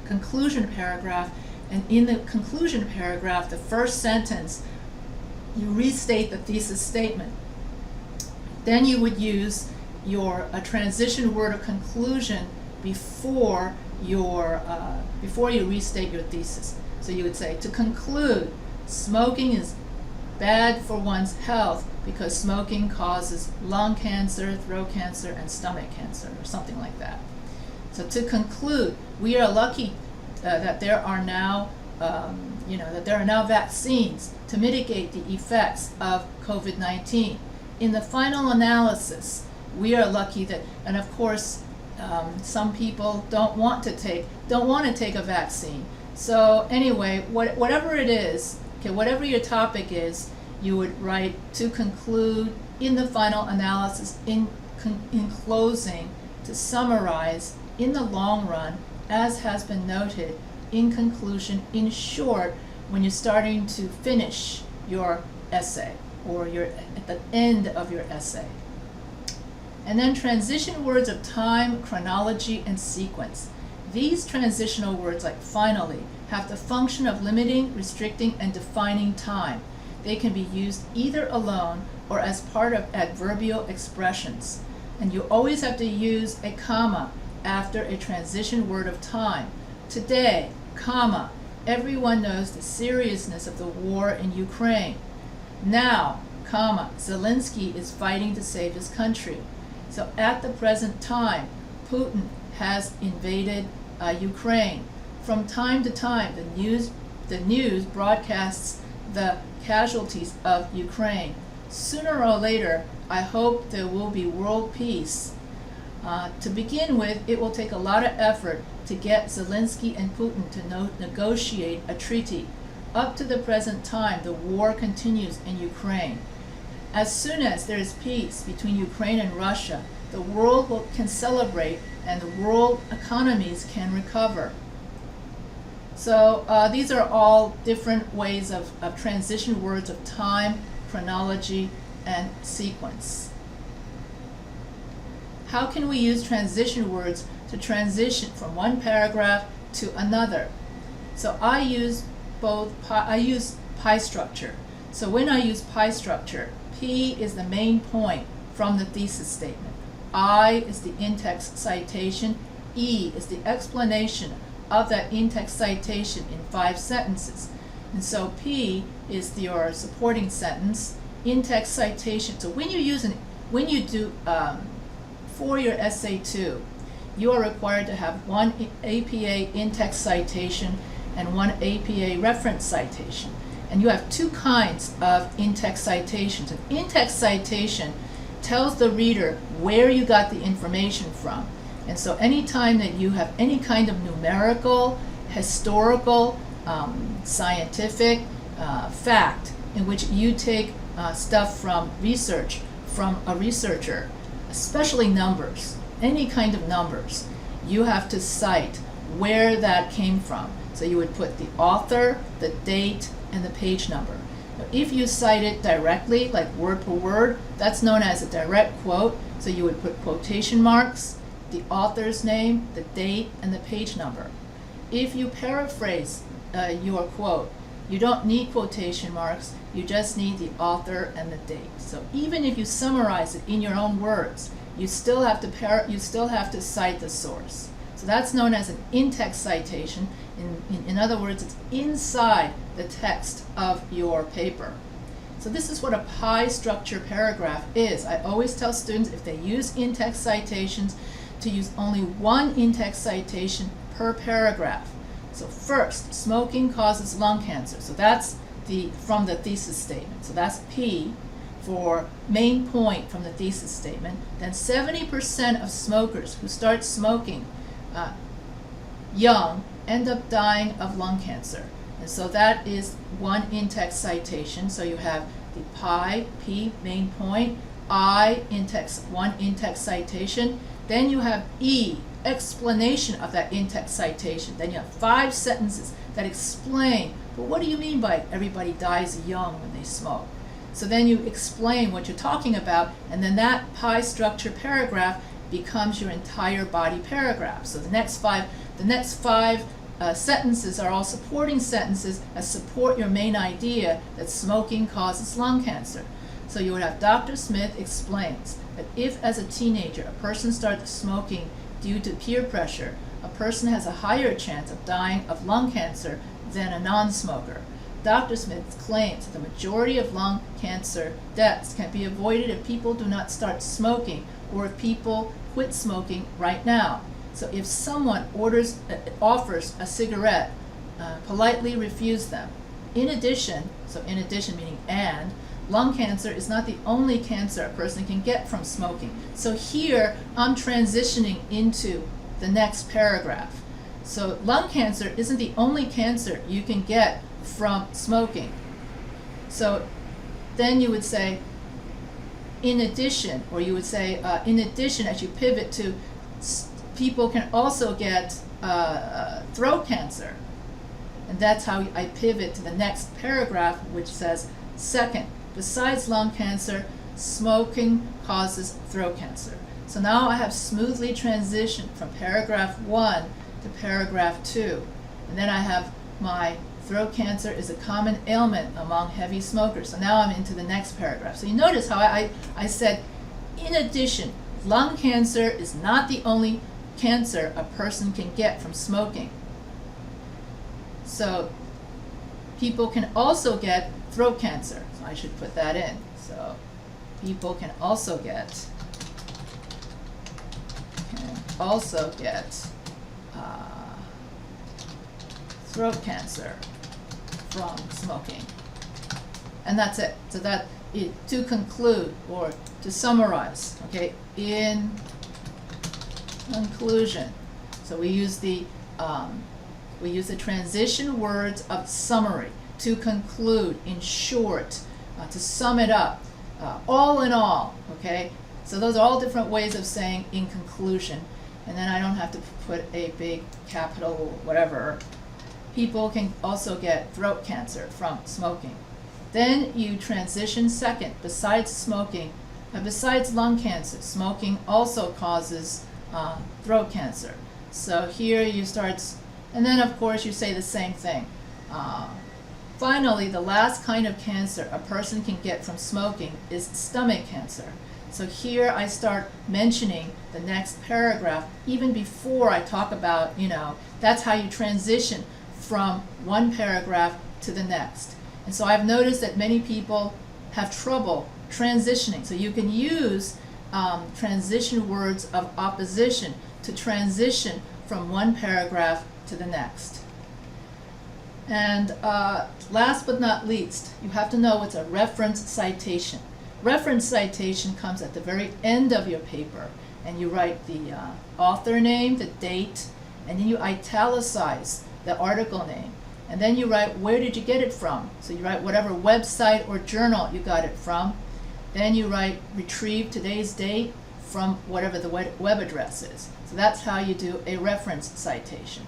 conclusion paragraph, and in the conclusion paragraph, the first sentence, you restate the thesis statement. Then you would use a transition word of conclusion before you restate your thesis. So you would say, to conclude, smoking is bad for one's health because smoking causes lung cancer, throat cancer, and stomach cancer, or something like that. So to conclude, we are lucky that there are now vaccines to mitigate the effects of COVID-19. In the final analysis, we are lucky that, and of course, some people don't want to take a vaccine. So anyway, whatever it is, okay, whatever your topic is, you would write to conclude, in the final analysis, in closing, to summarize, in the long run, as has been noted, in conclusion, in short, when you're starting to finish your essay or you're at the end of your essay. And then transition words of time, chronology, and sequence. These transitional words, like finally, have the function of limiting, restricting, and defining time. They can be used either alone or as part of adverbial expressions. And you always have to use a comma after a transition word of time. Today, comma, everyone knows the seriousness of the war in Ukraine. Now, comma, Zelensky is fighting to save his country. So at the present time, Putin has invaded Ukraine. From time to time, the news the news broadcasts the casualties of Ukraine. Sooner or later, I hope there will be world peace. To begin with, it will take a lot of effort to get Zelensky and Putin to negotiate a treaty. Up to the present time, the war continues in Ukraine. As soon as there is peace between Ukraine and Russia, the world can celebrate and the world economies can recover. So these are all different ways of transition words of time, chronology, and sequence. How can we use transition words to transition from one paragraph to another? So I use pie structure. So when I use pie structure, P is the main point from the thesis statement. I is the in-text citation. E is the explanation of that in-text citation in 5 sentences. And so P is your supporting sentence, in-text citation. So when you do for your essay 2, you are required to have one APA in-text citation and one APA reference citation. And you have 2 kinds of in-text citations. An in-text citation tells the reader where you got the information from. And so anytime that you have any kind of numerical, historical, scientific fact in which you take stuff from research, from a researcher, especially numbers, any kind of numbers, you have to cite where that came from. So you would put the author, the date, and the page number. Now, if you cite it directly, like word per word, that's known as a direct quote. So you would put quotation marks, the author's name, the date, and the page number. If you paraphrase your quote, you don't need quotation marks, you just need the author and the date. So even if you summarize it in your own words, you still have to cite the source. So that's known as an in-text citation. In other words, it's inside the text of your paper. So this is what a pie structure paragraph is. I always tell students, if they use in-text citations, to use only one in-text citation per paragraph. So first, smoking causes lung cancer. So that's from the thesis statement. So that's P for main point from the thesis statement. Then 70% of smokers who start smoking young end up dying of lung cancer. And so that is one in-text citation. So you have the pi, P, main point, I, one in-text citation. Then you have E, explanation of that in-text citation. Then you have 5 sentences that explain, well, what do you mean by everybody dies young when they smoke? So then you explain what you're talking about, and then that pie structure paragraph becomes your entire body paragraph. So the next five sentences are all supporting sentences that support your main idea that smoking causes lung cancer. So you would have Dr. Smith explains that if as a teenager a person starts smoking due to peer pressure, a person has a higher chance of dying of lung cancer than a non-smoker. Dr. Smith claims that the majority of lung cancer deaths can be avoided if people do not start smoking or if people quit smoking right now. So if someone offers a cigarette, politely refuse them. In addition meaning and, lung cancer is not the only cancer a person can get from smoking. So here I'm transitioning into the next paragraph. So lung cancer isn't the only cancer you can get from smoking. So then you would say, in addition, or you would say, in addition, as you pivot to, people can also get throat cancer. And that's how I pivot to the next paragraph, which says, second, besides lung cancer, smoking causes throat cancer. So now I have smoothly transitioned from paragraph 1 to paragraph 2. And then I have my throat cancer is a common ailment among heavy smokers. So now I'm into the next paragraph. So you notice how I said, in addition, lung cancer is not the only cancer a person can get from smoking. So people can also get throat cancer. So I should put that in. So people can also get throat cancer. from smoking. And that's it. So that to conclude or to summarize, okay, in conclusion. So we use the transition words of summary, to conclude, in short, to sum it up, all in all, okay? So those are all different ways of saying in conclusion. And then I don't have to put a big capital whatever. People can also get throat cancer from smoking. Then you transition second, besides smoking, besides lung cancer, smoking also causes throat cancer. So here you start, and then of course you say the same thing. Finally, the last kind of cancer a person can get from smoking is stomach cancer. So here I start mentioning the next paragraph even before I talk about, that's how you transition from one paragraph to the next. And so I've noticed that many people have trouble transitioning. So you can use transition words of opposition to transition from one paragraph to the next. And last but not least, you have to know what's a reference citation. Reference citation comes at the very end of your paper, and you write the author name, the date, and then you italicize the article name. And then you write, where did you get it from? So you write whatever website or journal you got it from. Then you write, retrieve today's date from whatever the web address is. So that's how you do a reference citation.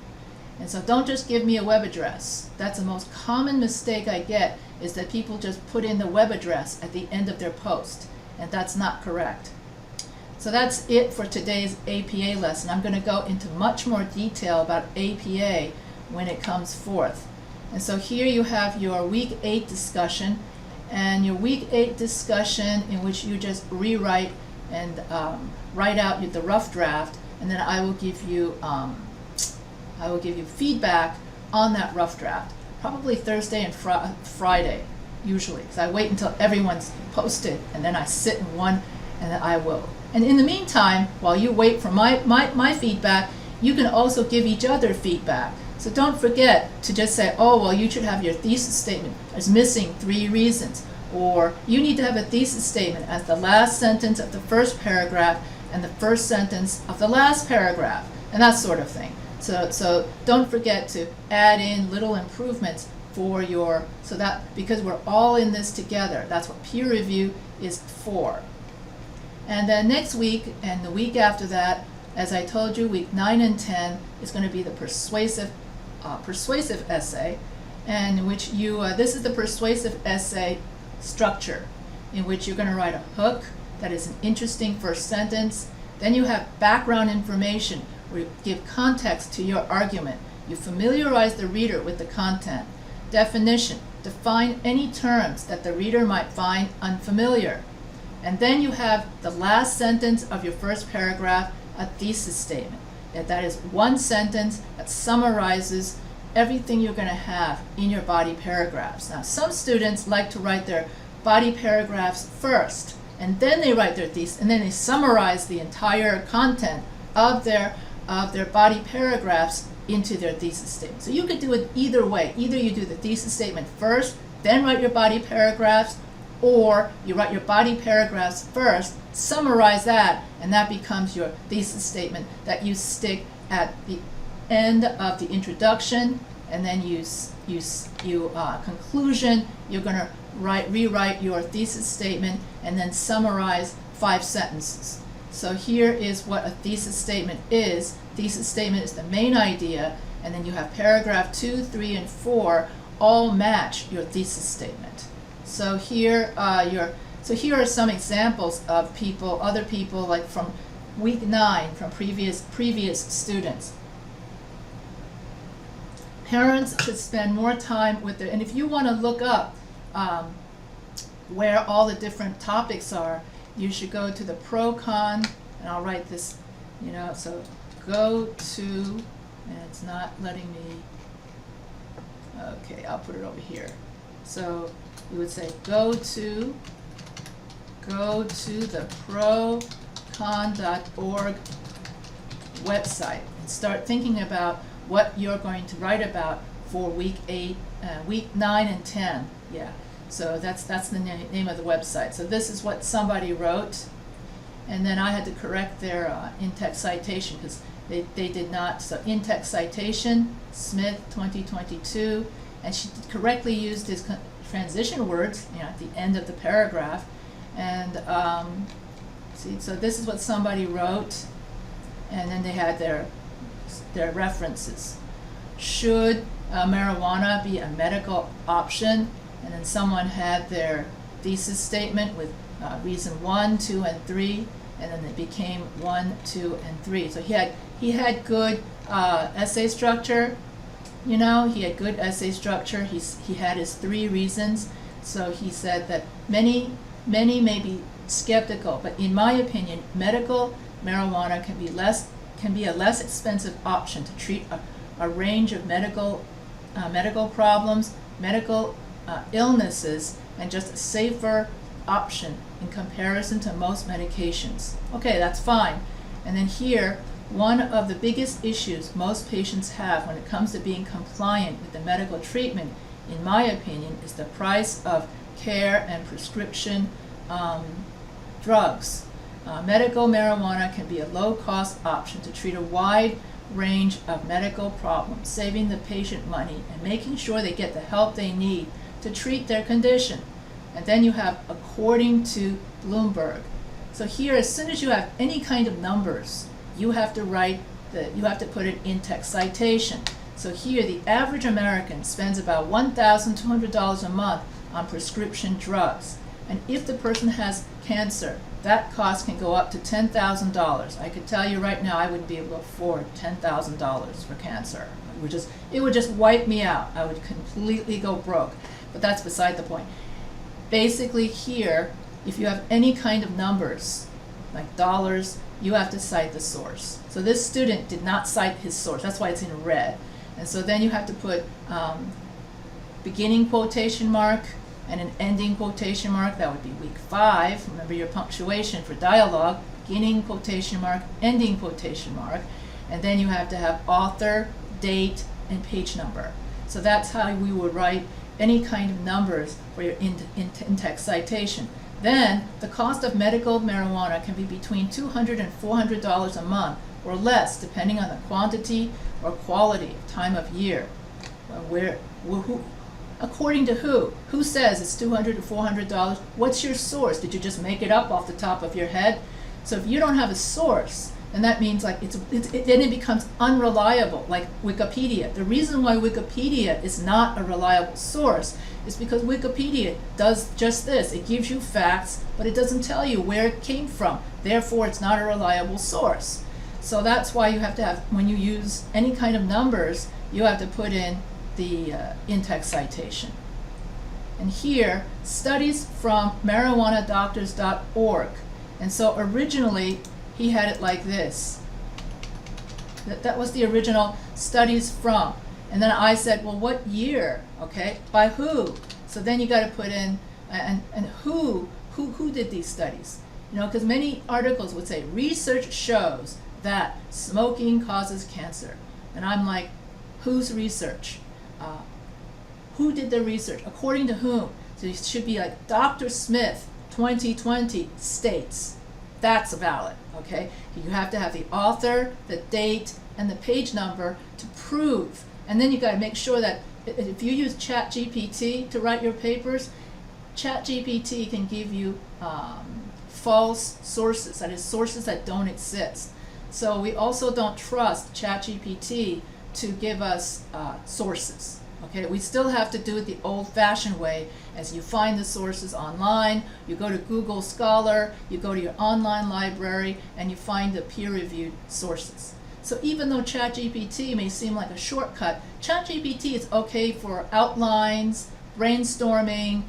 And so don't just give me a web address. That's the most common mistake I get, is that people just put in the web address at the end of their post, and that's not correct. So that's it for today's APA lesson. I'm going to go into much more detail about APA when it comes forth. And so here you have your week 8 discussion, and your week 8 discussion in which you just rewrite and write out the rough draft, and then I will give you feedback on that rough draft, probably Thursday and Friday, usually, because I wait until everyone's posted, and then I sit in one, and then I will. And in the meantime, while you wait for my feedback, you can also give each other feedback. So don't forget to just say, oh, well, you should have your thesis statement as missing 3 reasons. Or you need to have a thesis statement as the last sentence of the first paragraph and the first sentence of the last paragraph, and that sort of thing. So don't forget to add in little improvements for because we're all in this together. That's what peer review is for. And then next week and the week after that, as I told you, week 9 and 10 is going to be the persuasive essay, and in which this is the persuasive essay structure, in which you're going to write a hook that is an interesting first sentence. Then you have background information where you give context to your argument. You familiarize the reader with the content. Definition: define any terms that the reader might find unfamiliar. And then you have the last sentence of your first paragraph, a thesis statement. That is one sentence that summarizes everything you're going to have in your body paragraphs. Now, some students like to write their body paragraphs first, and then they write their thesis, and then they summarize the entire content of their body paragraphs into their thesis statement. So you could do it either way. Either you do the thesis statement first, then write your body paragraphs, or you write your body paragraphs first, summarize that, and that becomes your thesis statement that you stick at the end of the introduction, and then conclusion. You're going to rewrite your thesis statement and then summarize 5 sentences. So here is what a thesis statement is. Thesis statement is the main idea, and then you have paragraph 2, 3, and 4 all match your thesis statement. So here are some examples of other people, like from week 9, from previous students. Parents should spend more time with and if you want to look up where all the different topics are, you should go to the pro-con, and I'll write this, so go to, and it's not letting me, okay, I'll put it over here. So you would say go to the procon.org website and start thinking about what you're going to write about for week 8 week 9 and 10. Yeah, so that's the name of the website. So this is what somebody wrote, and then I had to correct their in-text citation because they did not. So in-text citation, Smith 2022, and she correctly used his transition words, at the end of the paragraph. And see, so this is what somebody wrote, and then they had their references. Should marijuana be a medical option? And then someone had their thesis statement with reason 1, 2, and 3, and then it became 1, 2, and 3. So he had good essay structure. He had good essay structure. He had his 3 reasons. So he said that many may be skeptical, but in my opinion, medical marijuana can be a less expensive option to treat a range of medical problems, medical illnesses, and just a safer option in comparison to most medications. Okay, that's fine. And then here, one of the biggest issues most patients have when it comes to being compliant with the medical treatment, in my opinion, is the price of care and prescription drugs. Medical marijuana can be a low-cost option to treat a wide range of medical problems, saving the patient money and making sure they get the help they need to treat their condition. And then you have according to Bloomberg. So here, as soon as you have any kind of numbers, you have to put it in text citation. So here, the average American spends about $1,200 a month on prescription drugs. And if the person has cancer, that cost can go up to $10,000. I could tell you right now, I wouldn't be able to afford $10,000 for cancer. It would just wipe me out. I would completely go broke. But that's beside the point. Basically here, if you have any kind of numbers, like dollars, you have to cite the source. So this student did not cite his source. That's why it's in red. And so then you have to put beginning quotation mark and an ending quotation mark. That would be week 5. Remember your punctuation for dialogue, beginning quotation mark, ending quotation mark. And then you have to have author, date, and page number. So that's how we would write any kind of numbers for your in-text citation. Then the cost of medical marijuana can be between $200 and $400 a month or less, depending on the quantity or quality of time of year. Who, according to who? Who says it's $200 to $400? What's your source? Did you just make it up off the top of your head? So if you don't have a source, and that means then it becomes unreliable, like Wikipedia. The reason why Wikipedia is not a reliable source is because Wikipedia does just this. It gives you facts, but it doesn't tell you where it came from. Therefore, it's not a reliable source. So that's why you have to have, when you use any kind of numbers, you have to put in the in-text citation. And here, studies from marijuanadoctors.org. And so originally, he had it like this. That was the original studies from. And then I said, well, what year? Okay, by who? So then you got to put in, and who did these studies? Because many articles would say, research shows that smoking causes cancer. And I'm like, whose research? Who did the research? According to whom? So it should be like Dr. Smith, 2020, states. That's valid, okay? You have to have the author, the date, and the page number to prove. And then you got to make sure that if you use ChatGPT to write your papers, ChatGPT can give you false sources, that is, sources that don't exist. So we also don't trust ChatGPT to give us sources. Okay, we still have to do it the old-fashioned way, as you find the sources online, you go to Google Scholar, you go to your online library, and you find the peer-reviewed sources. So even though ChatGPT may seem like a shortcut, ChatGPT is okay for outlines, brainstorming,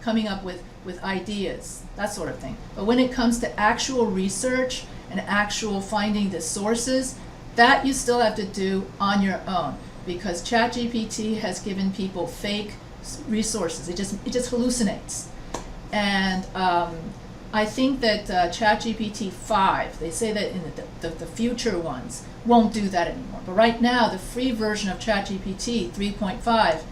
coming up with ideas, that sort of thing. But when it comes to actual research and actual finding the sources, that you still have to do on your own, because ChatGPT has given people fake resources. It just hallucinates. And I think that ChatGPT 5, they say that in the future ones won't do that anymore. But right now, the free version of ChatGPT 3.5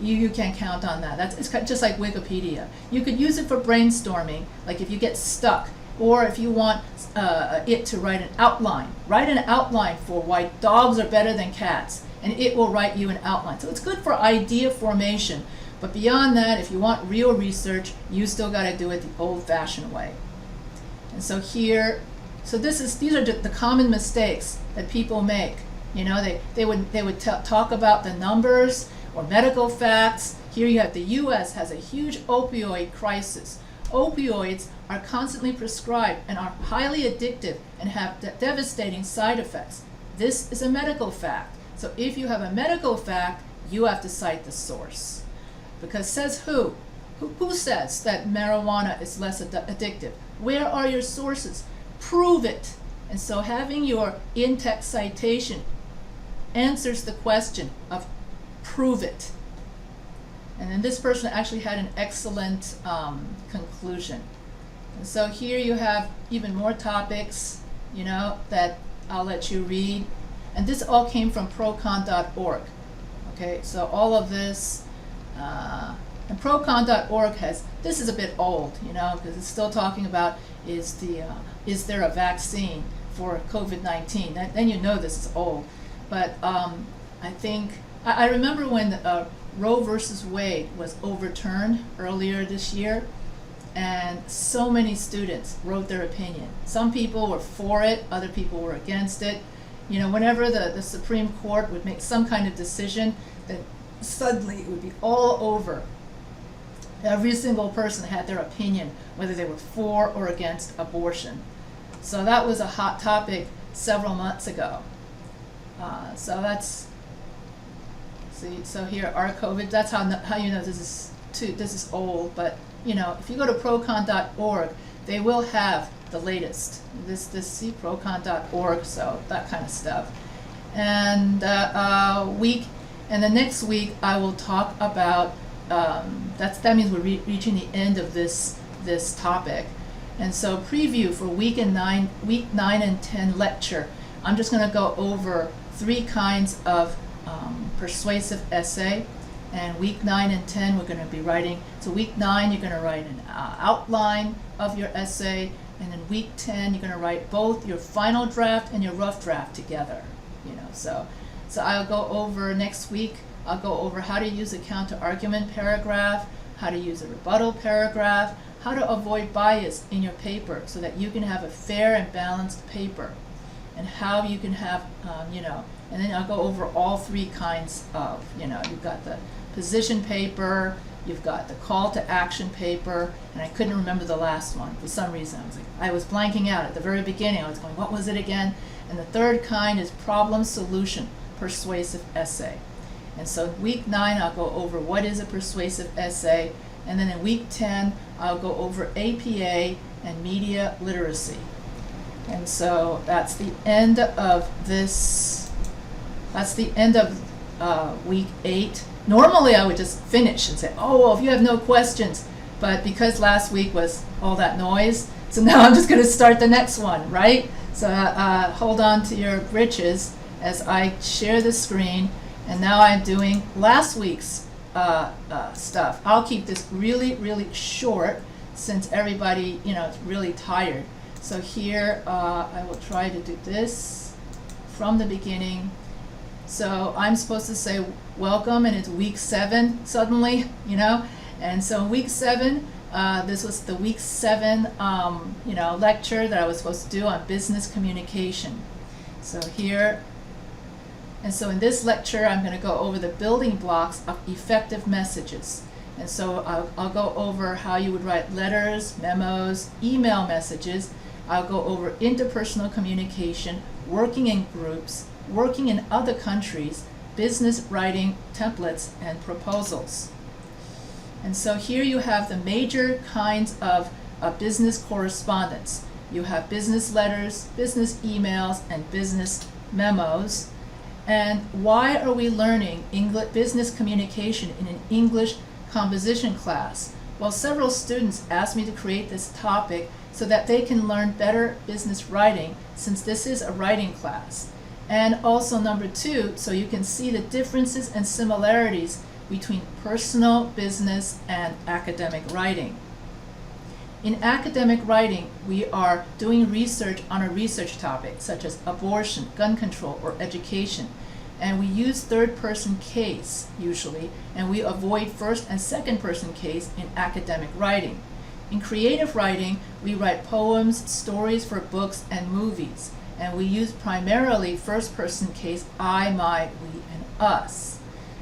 you can count on that. It's just like Wikipedia. You could use it for brainstorming, like if you get stuck, or if you want it to write an outline. Write an outline for why dogs are better than cats, and it will write you an outline. So it's good for idea formation. But beyond that, if you want real research, you still got to do it the old-fashioned way. And so here, these are the common mistakes that people make. You know, they would talk about the numbers or medical facts. Here you have the U.S. has a huge opioid crisis. Opioids are constantly prescribed and are highly addictive and have devastating side effects. This is a medical fact. So if you have a medical fact, you have to cite the source. Because says who? Who says that marijuana is less addictive? Where are your sources? Prove it. And so having your in-text citation answers the question of prove it. And then this person actually had an excellent conclusion. And so here you have even more topics, you know, that I'll let you read. And this all came from procon.org. Okay, so all of this, and procon.org this is a bit old, you know, because it's still talking about is there a vaccine for COVID-19? Then you know this is old. But I think, I remember when Roe versus Wade was overturned earlier this year, and so many students wrote their opinion. Some people were for it, other people were against it. You know, whenever the Supreme Court would make some kind of decision, then suddenly it would be all over. Every single person had their opinion, whether they were for or against abortion. So that was a hot topic several months ago. So that's, see, so here our COVID, that's how you know this is old, but you know, if you go to procon.org, they will have the latest. See procon.org, so that kind of stuff. And the next week I will talk about, that means we're reaching the end of this topic. And so preview for week 9 and 10 lecture, I'm just going to go over 3 kinds of persuasive essay. And week 9 and 10 we're going to be writing. So week 9 you're going to write an outline of your essay, and then week 10 you're going to write both your final draft and your rough draft together. You know, so I'll go over next week. I'll go over how to use a counter-argument paragraph, how to use a rebuttal paragraph, how to avoid bias in your paper so that you can have a fair and balanced paper, and how you can have, and then I'll go over all 3 kinds of, you've got the position paper, you've got the call to action paper, and I couldn't remember the last one for some reason. I was blanking out at the very beginning. I was going, what was it again? And the 3rd kind is problem solution persuasive essay. And so week 9 I'll go over what is a persuasive essay, and then in week 10 I'll go over APA and media literacy. And so that's the end of this. That's the end of week 8. Normally I would just finish and say, oh, well, if you have no questions, but because last week was all that noise, so now I'm just going to start the next one, right? So hold on to your britches as I share the screen, and now I'm doing last week's stuff. I'll keep this really, really short since everybody, is really tired. So here I will try to do this from the beginning. So I'm supposed to say welcome, and it's week 7 suddenly, and so week 7, this was the week 7 lecture that I was supposed to do on business communication. So here, and so in this lecture I'm going to go over the building blocks of effective messages. And so I'll go over how you would write letters, memos, email messages. I'll go over interpersonal communication, working in groups, working in other countries, business writing templates, and proposals. And so here you have the major kinds of business correspondence. You have business letters, business emails, and business memos. And why are we learning business communication in an English composition class? Well, several students asked me to create this topic so that they can learn better business writing, since this is a writing class. And also number 2, so you can see the differences and similarities between personal, business, and academic writing. In academic writing, we are doing research on a research topic, such as abortion, gun control, or education. And we use third-person case, usually, and we avoid first and second-person case in academic writing. In creative writing, we write poems, stories for books, and movies. And we use primarily first-person case, I, my, we, and us.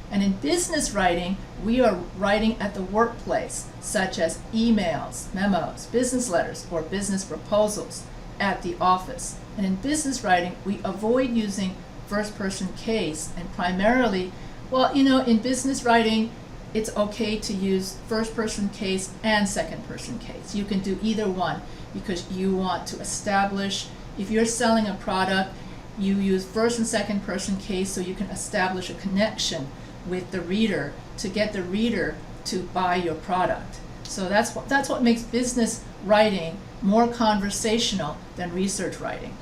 And in business writing, we are writing at the workplace, such as emails, memos, business letters, or business proposals at the office. And in business writing, we avoid using first-person case, and primarily, in business writing, it's okay to use first-person case and second-person case. You can do either one because you want to establish, if you're selling a product, you use first and second-person case so you can establish a connection with the reader to get the reader to buy your product. So that's what makes business writing more conversational than research writing.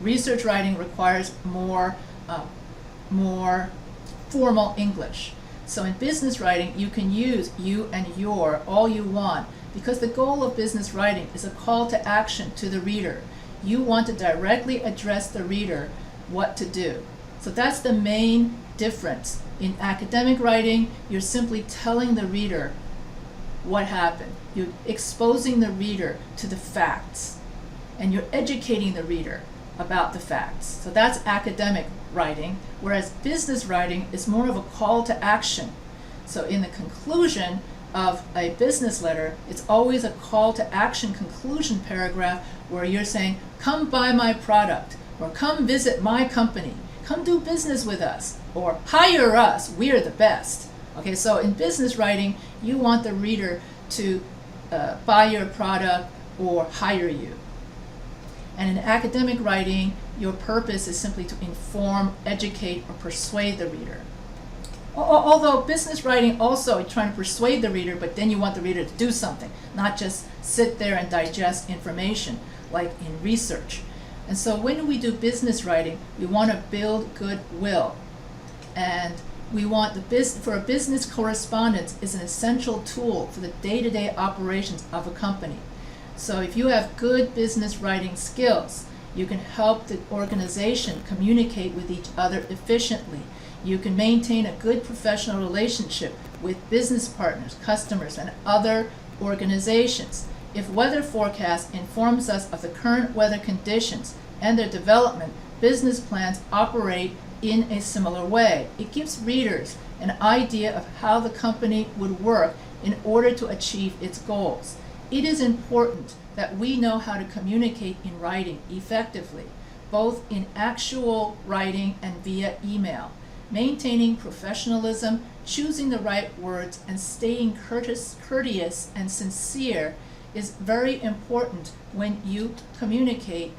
Research writing requires more formal English. So in business writing, you can use you and your all you want, because the goal of business writing is a call to action to the reader. You want to directly address the reader what to do. So that's the main difference. In academic writing, you're simply telling the reader what happened. You're exposing the reader to the facts, and you're educating the reader about the facts. So that's academic writing, whereas business writing is more of a call to action. So in the conclusion of a business letter, it's always a call to action conclusion paragraph where you're saying, come buy my product, or come visit my company, come do business with us, or hire us, we're the best. Okay, so in business writing, you want the reader to buy your product or hire you. And in academic writing, your purpose is simply to inform, educate, or persuade the reader. Although business writing also, you're trying to persuade the reader, but then you want the reader to do something, not just sit there and digest information like in research. And so when we do business writing, we want to build goodwill. And we want for a business correspondence is an essential tool for the day-to-day operations of a company. So if you have good business writing skills, you can help the organization communicate with each other efficiently. You can maintain a good professional relationship with business partners, customers, and other organizations. If weather forecast informs us of the current weather conditions and their development, business plans operate in a similar way. It gives readers an idea of how the company would work in order to achieve its goals. It is important that we know how to communicate in writing effectively, both in actual writing and via email. Maintaining professionalism, choosing the right words, and staying courteous and sincere is very important when you communicate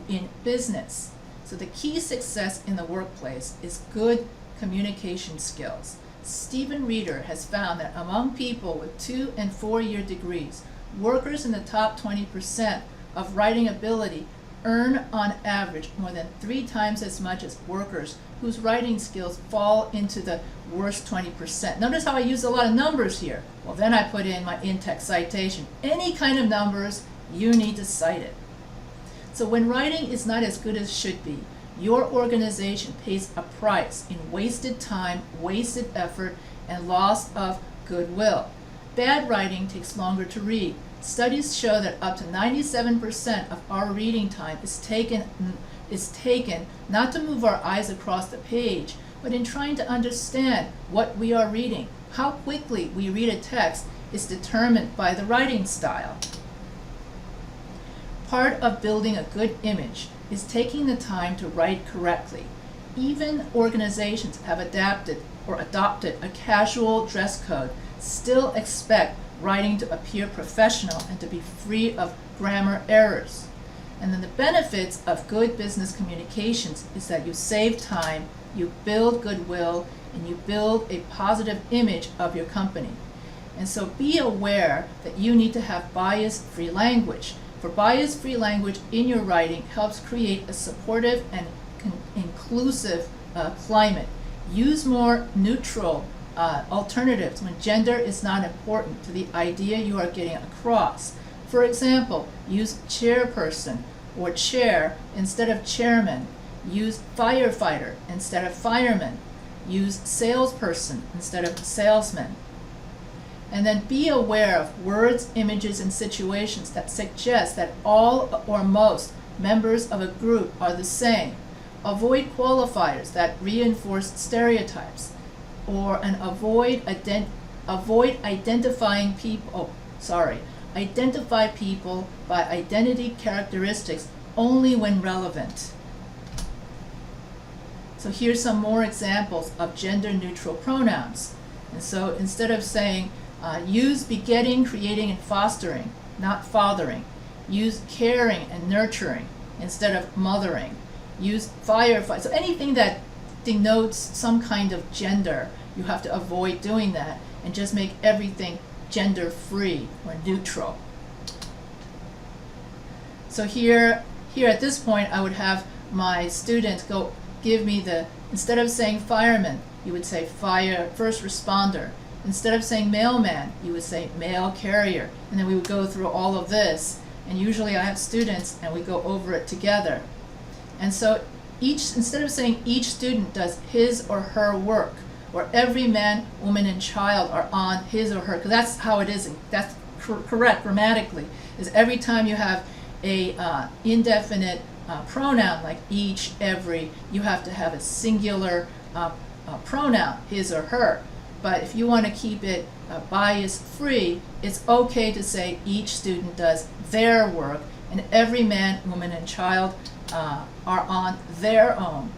in business. So the key success in the workplace is good communication skills. Stephen Reeder has found that among people with 2- and 4-year degrees, workers in the top 20% of writing ability earn on average more than 3 times as much as workers whose writing skills fall into the worst 20%. Notice how I use a lot of numbers here. Well, then I put in my in-text citation. Any kind of numbers, you need to cite it. So when writing is not as good as should be, your organization pays a price in wasted time, wasted effort, and loss of goodwill. Bad writing takes longer to read. Studies show that up to 97% of our reading time is taken not to move our eyes across the page, but in trying to understand what we are reading. How quickly we read a text is determined by the writing style. Part of building a good image is taking the time to write correctly. Even organizations have adopted a casual dress code, still expect writing to appear professional and to be free of grammar errors. And then the benefits of good business communications is that you save time, you build goodwill, and you build a positive image of your company. And so be aware that you need to have bias-free language. For bias-free language in your writing helps create a supportive and inclusive climate. Use more neutral alternatives when gender is not important to the idea you are getting across. For example, use chairperson or chair instead of chairman. Use firefighter instead of fireman. Use salesperson instead of salesman. And then be aware of words, images, and situations that suggest that all or most members of a group are the same. Avoid qualifiers that reinforce stereotypes, and identifying people. Identify people by identity characteristics only when relevant. So here's some more examples of gender-neutral pronouns. And so instead of saying, use begetting, creating, and fostering, not fathering. Use caring and nurturing instead of mothering. Use firefight. So anything that denotes some kind of gender, you have to avoid doing that and just make everything gender-free or neutral. So here at this point, I would have my students go give me instead of saying fireman, you would say first responder. Instead of saying mailman, you would say mail carrier. And then we would go through all of this. And usually I have students and we go over it together. And so instead of saying each student does his or her work, or every man, woman, and child are on his or her, because that's how it is, that's correct grammatically, is every time you have a indefinite pronoun like each, every, you have to have a singular pronoun, his or her. But if you want to keep it bias-free, it's okay to say each student does their work and every man, woman, and child are on their own.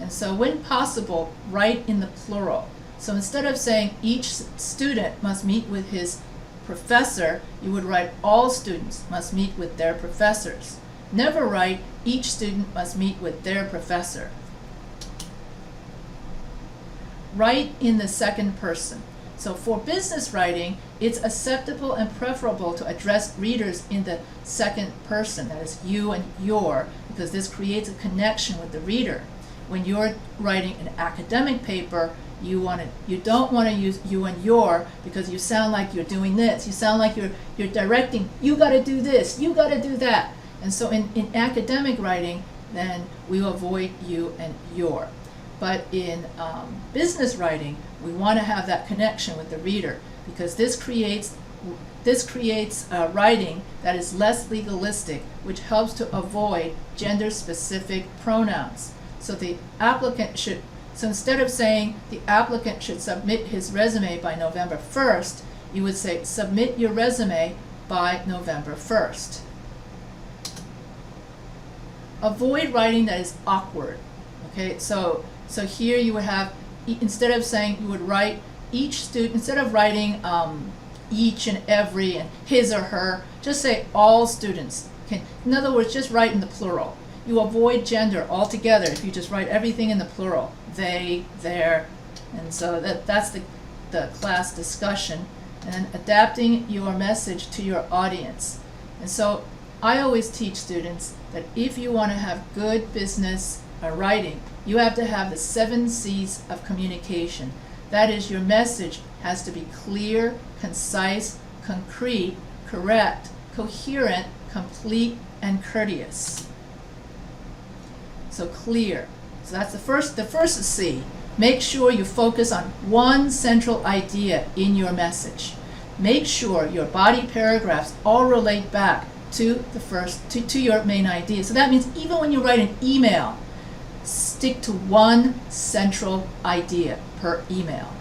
And so when possible, write in the plural. So instead of saying each student must meet with his professor, you would write all students must meet with their professors. Never write each student must meet with their professor. Write in the second person. So for business writing, it's acceptable and preferable to address readers in the second person, that is you and your, because this creates a connection with the reader. When you're writing an academic paper, you don't want to use you and your because you sound like you're doing this. You sound like you're directing, you got to do this, you got to do that. And so in academic writing, then we avoid you and your. But in business writing, we want to have that connection with the reader because this creates writing that is less legalistic, which helps to avoid gender-specific pronouns. So instead of saying the applicant should submit his resume by November 1st, you would say submit your resume by November 1st. Avoid writing that is awkward. Okay, so here you would have, instead of saying, you would write each student, instead of writing each and every and his or her, just say all students. In other words, just write in the plural. You avoid gender altogether if you just write everything in the plural. They, their, and so that's the class discussion. And then adapting your message to your audience. And so I always teach students that if you want to have good business writing, you have to have the 7 C's of communication. That is, your message has to be clear, concise, concrete, correct, coherent, complete, and courteous. So clear. So that's the first C. Make sure you focus on one central idea in your message. Make sure your body paragraphs all relate back to to your main idea. So that means even when you write an email, stick to one central idea per email.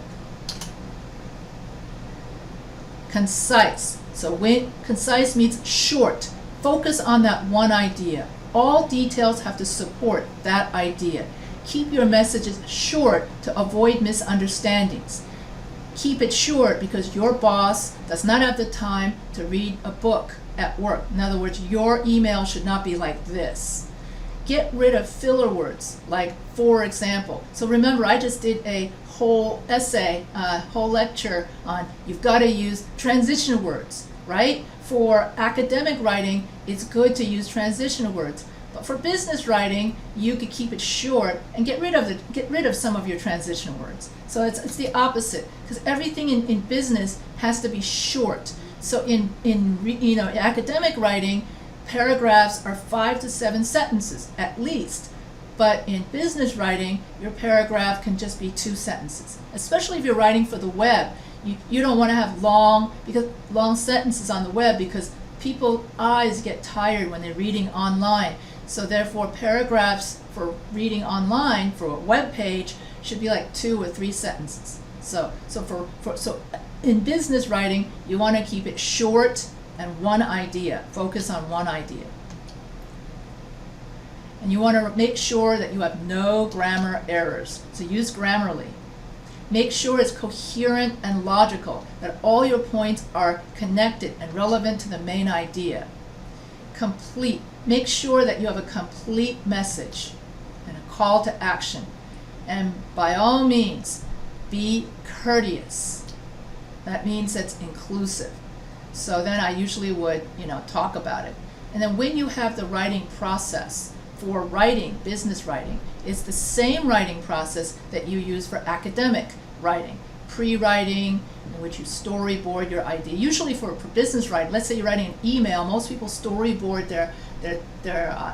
Concise. So when concise means short, focus on that one idea. All details have to support that idea. Keep your messages short to avoid misunderstandings. Keep it short because your boss does not have the time to read a book at work. In other words, your email should not be like this. Get rid of filler words, like for example. So remember, I just did a whole essay, whole lecture on you've got to use transition words, right? For academic writing, it's good to use transition words. But for business writing, you could keep it short and get rid of some of your transition words. So it's the opposite, because everything in business has to be short. So in academic writing, paragraphs are 5 to 7 sentences at least. But in business writing, your paragraph can just be 2 sentences. Especially if you're writing for the web, you don't want to have long sentences on the web, because people's eyes get tired when they're reading online. So therefore, paragraphs for reading online for a web page should be like 2 or 3 sentences. So in business writing, you want to keep it short and one idea. Focus on one idea. And you want to make sure that you have no grammar errors. So use Grammarly. Make sure it's coherent and logical, that all your points are connected and relevant to the main idea. Complete. Make sure that you have a complete message and a call to action. And by all means, be courteous. That means it's inclusive. So then I usually would, talk about it. And then when you have the writing process for writing, business writing, it's the same writing process that you use for academic writing. Pre-writing, in which you storyboard your idea. Usually for business writing, let's say you're writing an email, most people storyboard their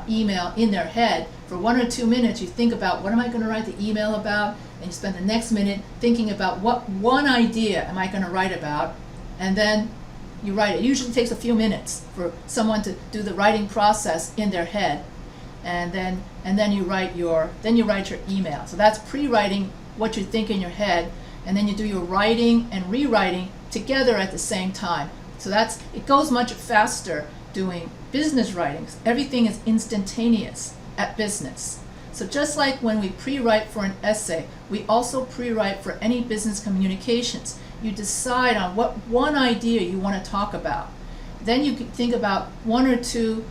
email in their head. For 1 or 2 minutes, you think about, what am I going to write the email about? And you spend the next minute thinking about, what one idea am I going to write about? And then you write it. It usually takes a few minutes for someone to do the writing process in their head. And then you write your email. So that's pre-writing what you think in your head, and then you do your writing and rewriting together at the same time. So it goes much faster doing business writing. Everything is instantaneous at business. So just like when we pre-write for an essay, we also pre-write for any business communications. You decide on what one idea you want to talk about. Then you can think about 1 or 2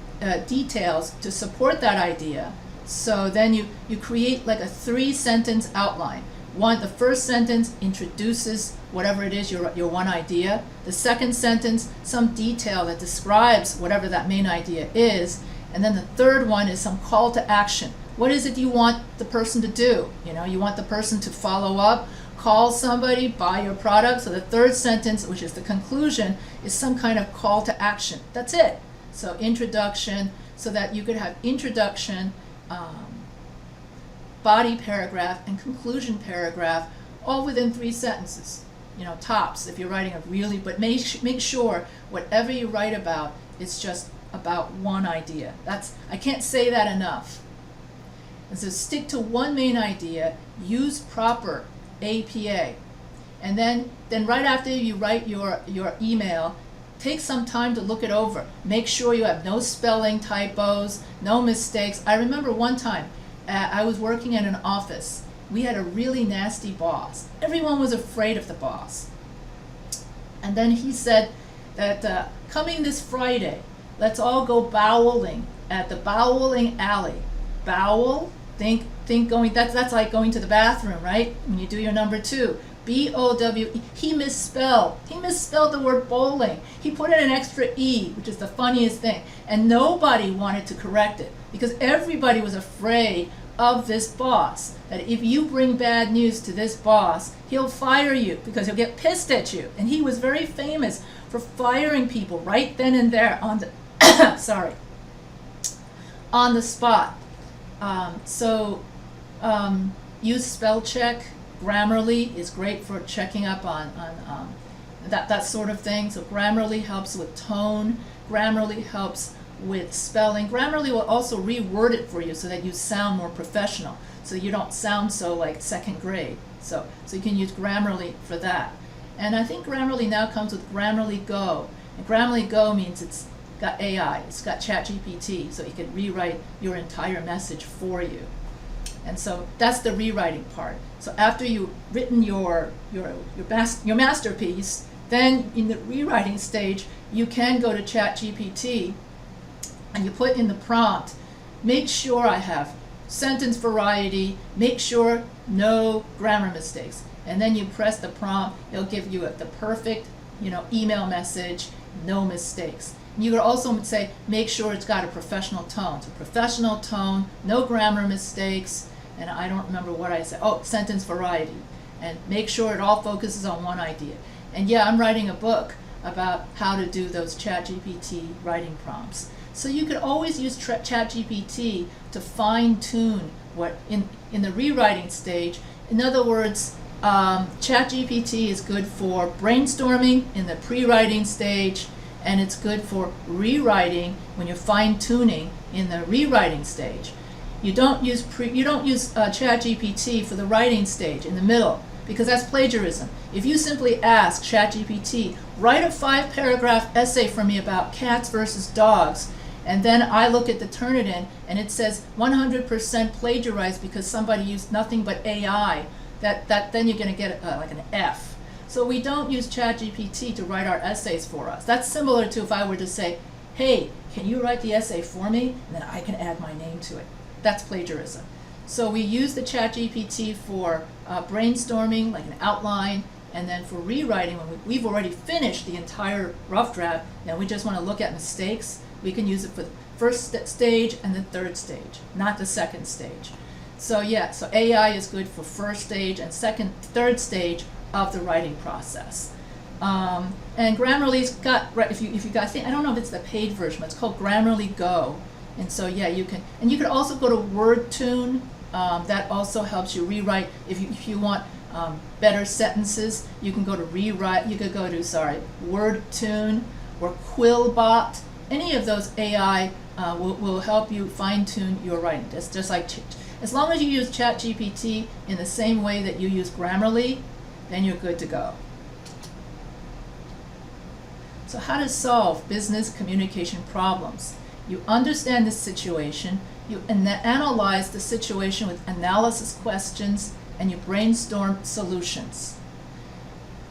details to support that idea. So then you create like a 3-sentence outline. The first sentence introduces whatever it is, your one idea. The second sentence, some detail that describes whatever that main idea is. And then the third one is some call to action. What is it you want the person to do? You want the person to follow up, call somebody, buy your product. So the third sentence, which is the conclusion, is some kind of call to action. That's it. So introduction, so that you could have introduction, body paragraph, and conclusion paragraph, all within 3 sentences. Tops if you're writing but make sure whatever you write about is just about one idea. I can't say that enough. And so stick to one main idea, use proper APA. And then right after you write your email, take some time to look it over. Make sure you have no spelling typos, no mistakes. I remember one time, I was working in an office. We had a really nasty boss. Everyone was afraid of the boss. And then he said that coming this Friday, let's all go bowling at the bowling alley. Bowel, think going, that's like going to the bathroom, right? When you do your number 2. B-O-W-E. He misspelled the word bowling. He put in an extra E, which is the funniest thing. And nobody wanted to correct it, because everybody was afraid of this boss. That if you bring bad news to this boss, he'll fire you, because he'll get pissed at you. And he was very famous for firing people right then and there on the on the spot. Use spell check. Grammarly is great for checking up on that sort of thing. So Grammarly helps with tone. Grammarly helps with spelling. Grammarly will also reword it for you so that you sound more professional, so you don't sound so like second grade. So you can use Grammarly for that. And I think Grammarly now comes with Grammarly Go. And Grammarly Go means it's got AI, it's got ChatGPT, so it can rewrite your entire message for you. And so that's the rewriting part. So after you've written your masterpiece, then in the rewriting stage, you can go to ChatGPT and you put in the prompt, make sure I have sentence variety, make sure no grammar mistakes. And then you press the prompt, it'll give you the perfect email message, no mistakes. You could also say, make sure it's got a professional tone. So professional tone, no grammar mistakes, and I don't remember what I said. Oh, sentence variety. And make sure it all focuses on one idea. And yeah, I'm writing a book about how to do those ChatGPT writing prompts. So you could always use ChatGPT to fine-tune what in the rewriting stage. In other words, ChatGPT is good for brainstorming in the pre-writing stage, and it's good for rewriting when you're fine-tuning in the rewriting stage. You don't use ChatGPT for the writing stage in the middle, because that's plagiarism. If you simply ask ChatGPT, write a 5-paragraph essay for me about cats versus dogs, and then I look at the Turnitin and it says 100% plagiarized because somebody used nothing but AI, then you're going to get like an F. So we don't use ChatGPT to write our essays for us. That's similar to if I were to say, hey, can you write the essay for me? And then I can add my name to it. That's plagiarism. So we use the ChatGPT for brainstorming, like an outline, and then for rewriting, when we've already finished the entire rough draft, and we just want to look at mistakes, we can use it for the first stage and the third stage, not the second stage. So yeah, so AI is good for first stage and third stage of the writing process. And Grammarly's got, right, if you guys think, I don't know if it's the paid version, but it's called Grammarly Go. And so yeah, you can also go to WordTune. That also helps you rewrite. If you want better sentences, you can go to WordTune or Quillbot. Any of those AI will help you fine-tune your writing. It's just like, as long as you use ChatGPT in the same way that you use Grammarly, then you're good to go. So how to solve business communication problems? You understand the situation, you analyze the situation with analysis questions, and you brainstorm solutions.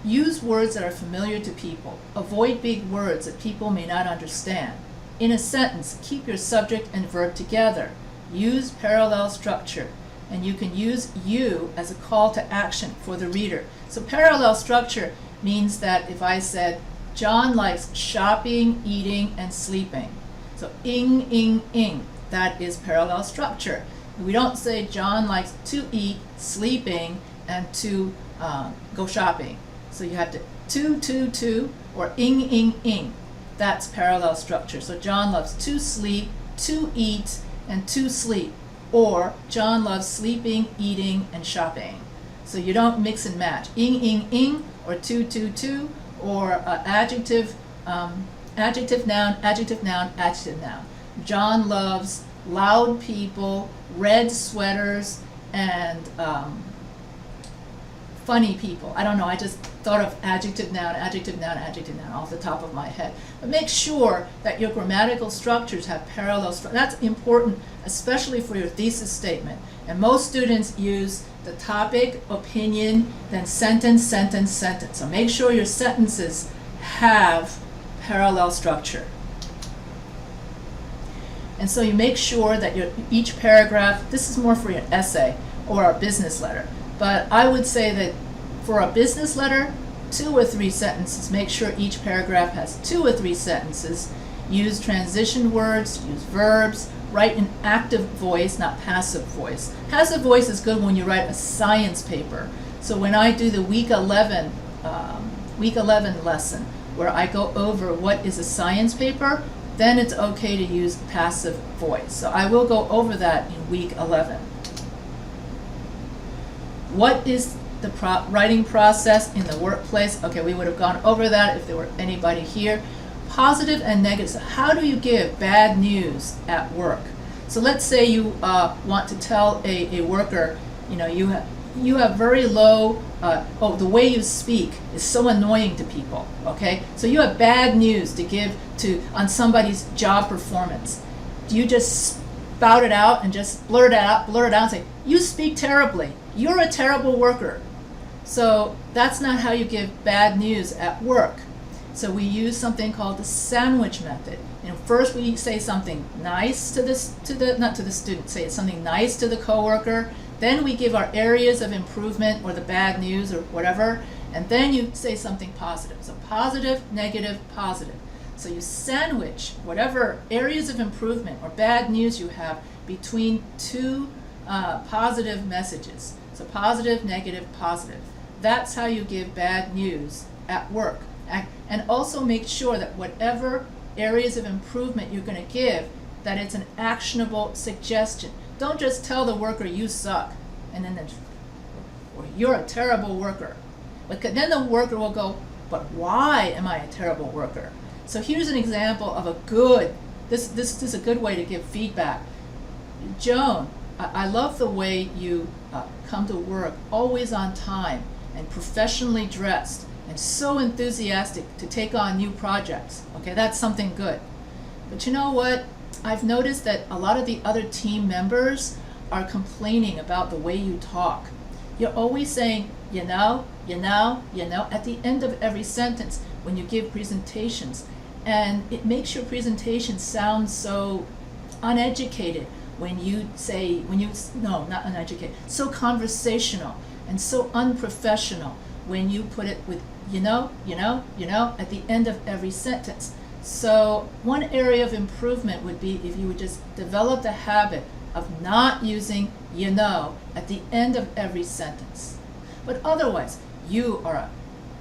Use words that are familiar to people. Avoid big words that people may not understand. In a sentence, keep your subject and verb together. Use parallel structure, and you can use you as a call to action for the reader. So parallel structure means that if I said, John likes shopping, eating, and sleeping. So ing, that is parallel structure. We don't say John likes to eat, sleeping, and to go shopping. So you have to, or ing. That's parallel structure. So John loves to sleep, to eat, and to sleep. Or John loves sleeping, eating, and shopping. So you don't mix and match. Ing, or to, or adjective, adjective, noun, adjective, noun, adjective, noun. John loves loud people, red sweaters, and funny people. I don't know, I just thought of adjective, noun, adjective, noun, adjective, noun off the top of my head. But make sure that your grammatical structures have parallel structure. That's important, especially for your thesis statement. And most students use the topic, opinion, then sentence, sentence, sentence. So make sure your sentences have parallel structure. And so you make sure that each paragraph, this is more for your essay or a business letter, but I would say that for a business letter, 2 or 3 sentences. Make sure each paragraph has 2 or 3 sentences. Use transition words, use verbs, write in active voice, not passive voice. Passive voice is good when you write a science paper. So when I do the week 11 lesson, where I go over what is a science paper, then it's okay to use passive voice. So I will go over that in week 11. What is the writing process in the workplace? Okay, we would have gone over that if there were anybody here. Positive and negative. So how do you give bad news at work? So let's say you want to tell a worker, you have very low, the way you speak is so annoying to people, okay? So you have bad news to give on somebody's job performance. Do you just spout it out and just blurt it out and say, you speak terribly, you're a terrible worker? So that's not how you give bad news at work. So we use something called the sandwich method. First we say something nice not to the student, say something nice to the coworker. Then we give our areas of improvement or the bad news or whatever, and then you say something positive. So positive, negative, positive. So you sandwich whatever areas of improvement or bad news you have between two positive messages. So positive, negative, positive. That's how you give bad news at work. And also make sure that whatever areas of improvement you're going to give, that it's an actionable suggestion. Don't just tell the worker you suck, and then or you're a terrible worker. But then the worker will go, but why am I a terrible worker? So here's an example of a good, this is a good way to give feedback. Joan, I love the way you come to work always on time and professionally dressed and so enthusiastic to take on new projects. Okay, that's something good. But you know what? I've noticed that a lot of the other team members are complaining about the way you talk. You're always saying, you know, at the end of every sentence when you give presentations. And it makes your presentation sound so uneducated when you say, no, not uneducated, so conversational and so unprofessional when you put it with, you know, at the end of every sentence. So one area of improvement would be if you would just develop the habit of not using you know at the end of every sentence. But otherwise, you are an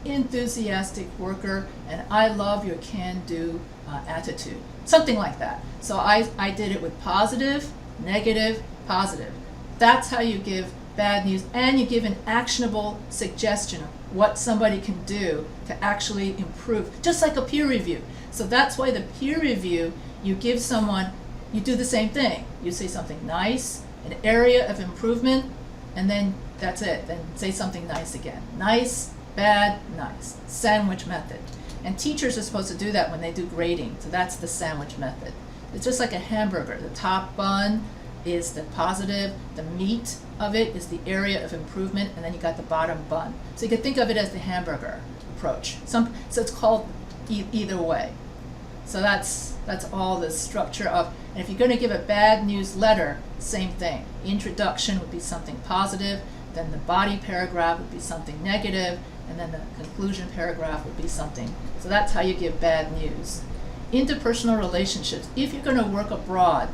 enthusiastic worker and I love your can-do attitude. Something like that. So I did it with positive, negative, positive. That's how you give bad news, and you give an actionable suggestion of what somebody can do to actually improve, just like a peer review. So that's why the peer review, you give someone, you do the same thing. You say something nice, an area of improvement, and then that's it. Then say something nice again. Nice, bad, nice. Sandwich method. And teachers are supposed to do that when they do grading. So that's the sandwich method. It's just like a hamburger. The top bun is the positive, the meat of it is the area of improvement, and then you got the bottom bun. So you could think of it as the hamburger approach. So it's called either way. So that's all the structure of, and if you're going to give a bad news letter, same thing. Introduction would be something positive, then the body paragraph would be something negative, and then the conclusion paragraph would be something. So that's how you give bad news. Interpersonal relationships. If you're going to work abroad,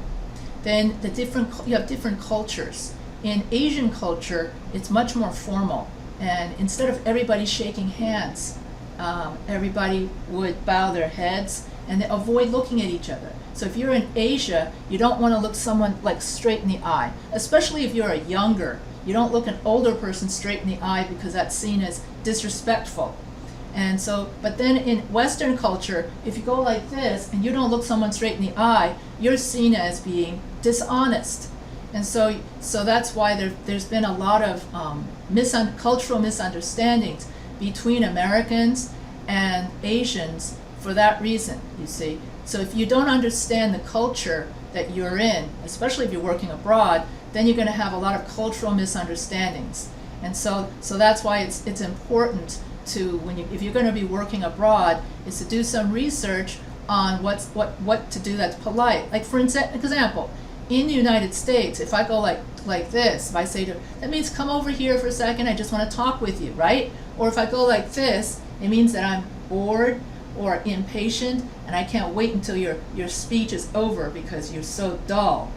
then you have different cultures. In Asian culture, it's much more formal, and instead of everybody shaking hands, everybody would bow their heads and avoid looking at each other. So if you're in Asia, you don't want to look someone like straight in the eye, especially if you're a younger. You don't look an older person straight in the eye because that's seen as disrespectful. And so, but then in Western culture, if you go like this and you don't look someone straight in the eye, you're seen as being dishonest. And so that's why there's been a lot of cultural misunderstandings between Americans and Asians for that reason, you see. So if you don't understand the culture that you're in, especially if you're working abroad, then you're going to have a lot of cultural misunderstandings. And so that's why it's important to, if you're going to be working abroad, is to do some research on what to do that's polite. Like for example, in the United States, if I go like this, if I say to, that means come over here for a second, I just want to talk with you, right? Or if I go like this, it means that I'm bored or impatient and I can't wait until your speech is over because you're so dull.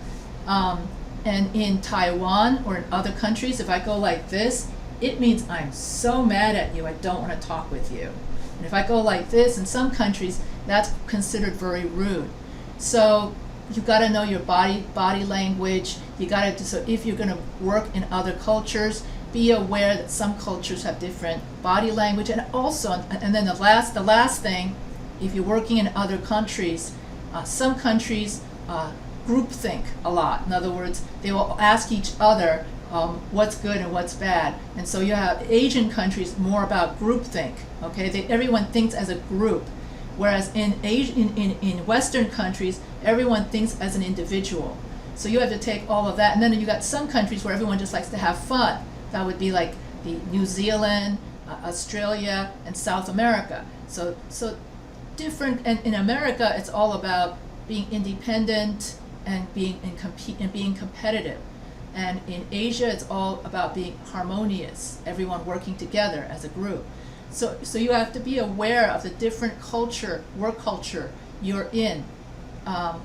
And in Taiwan or in other countries, if I go like this, it means I'm so mad at you, I don't want to talk with you. And if I go like this, in some countries, that's considered very rude. So you've got to know your body language. You got to, so if you're going to work in other cultures, be aware that some cultures have different body language. And also, and then the last thing, if you're working in other countries, some countries groupthink a lot. In other words, they will ask each other what's good and what's bad. And so you have Asian countries more about groupthink. Okay, everyone thinks as a group, whereas in Western countries, everyone thinks as an individual. So you have to take all of that, and then you got some countries where everyone just likes to have fun. That would be like the New Zealand, Australia, and South America. So different. And in America, it's all about being independent and being competitive. And in Asia, it's all about being harmonious, everyone working together as a group. So you have to be aware of the different work culture you're in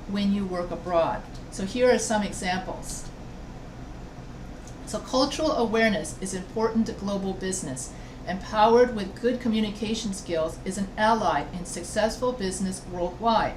when you work abroad. So here are some examples. So cultural awareness is important to global business. Empowered with good communication skills is an ally in successful business worldwide.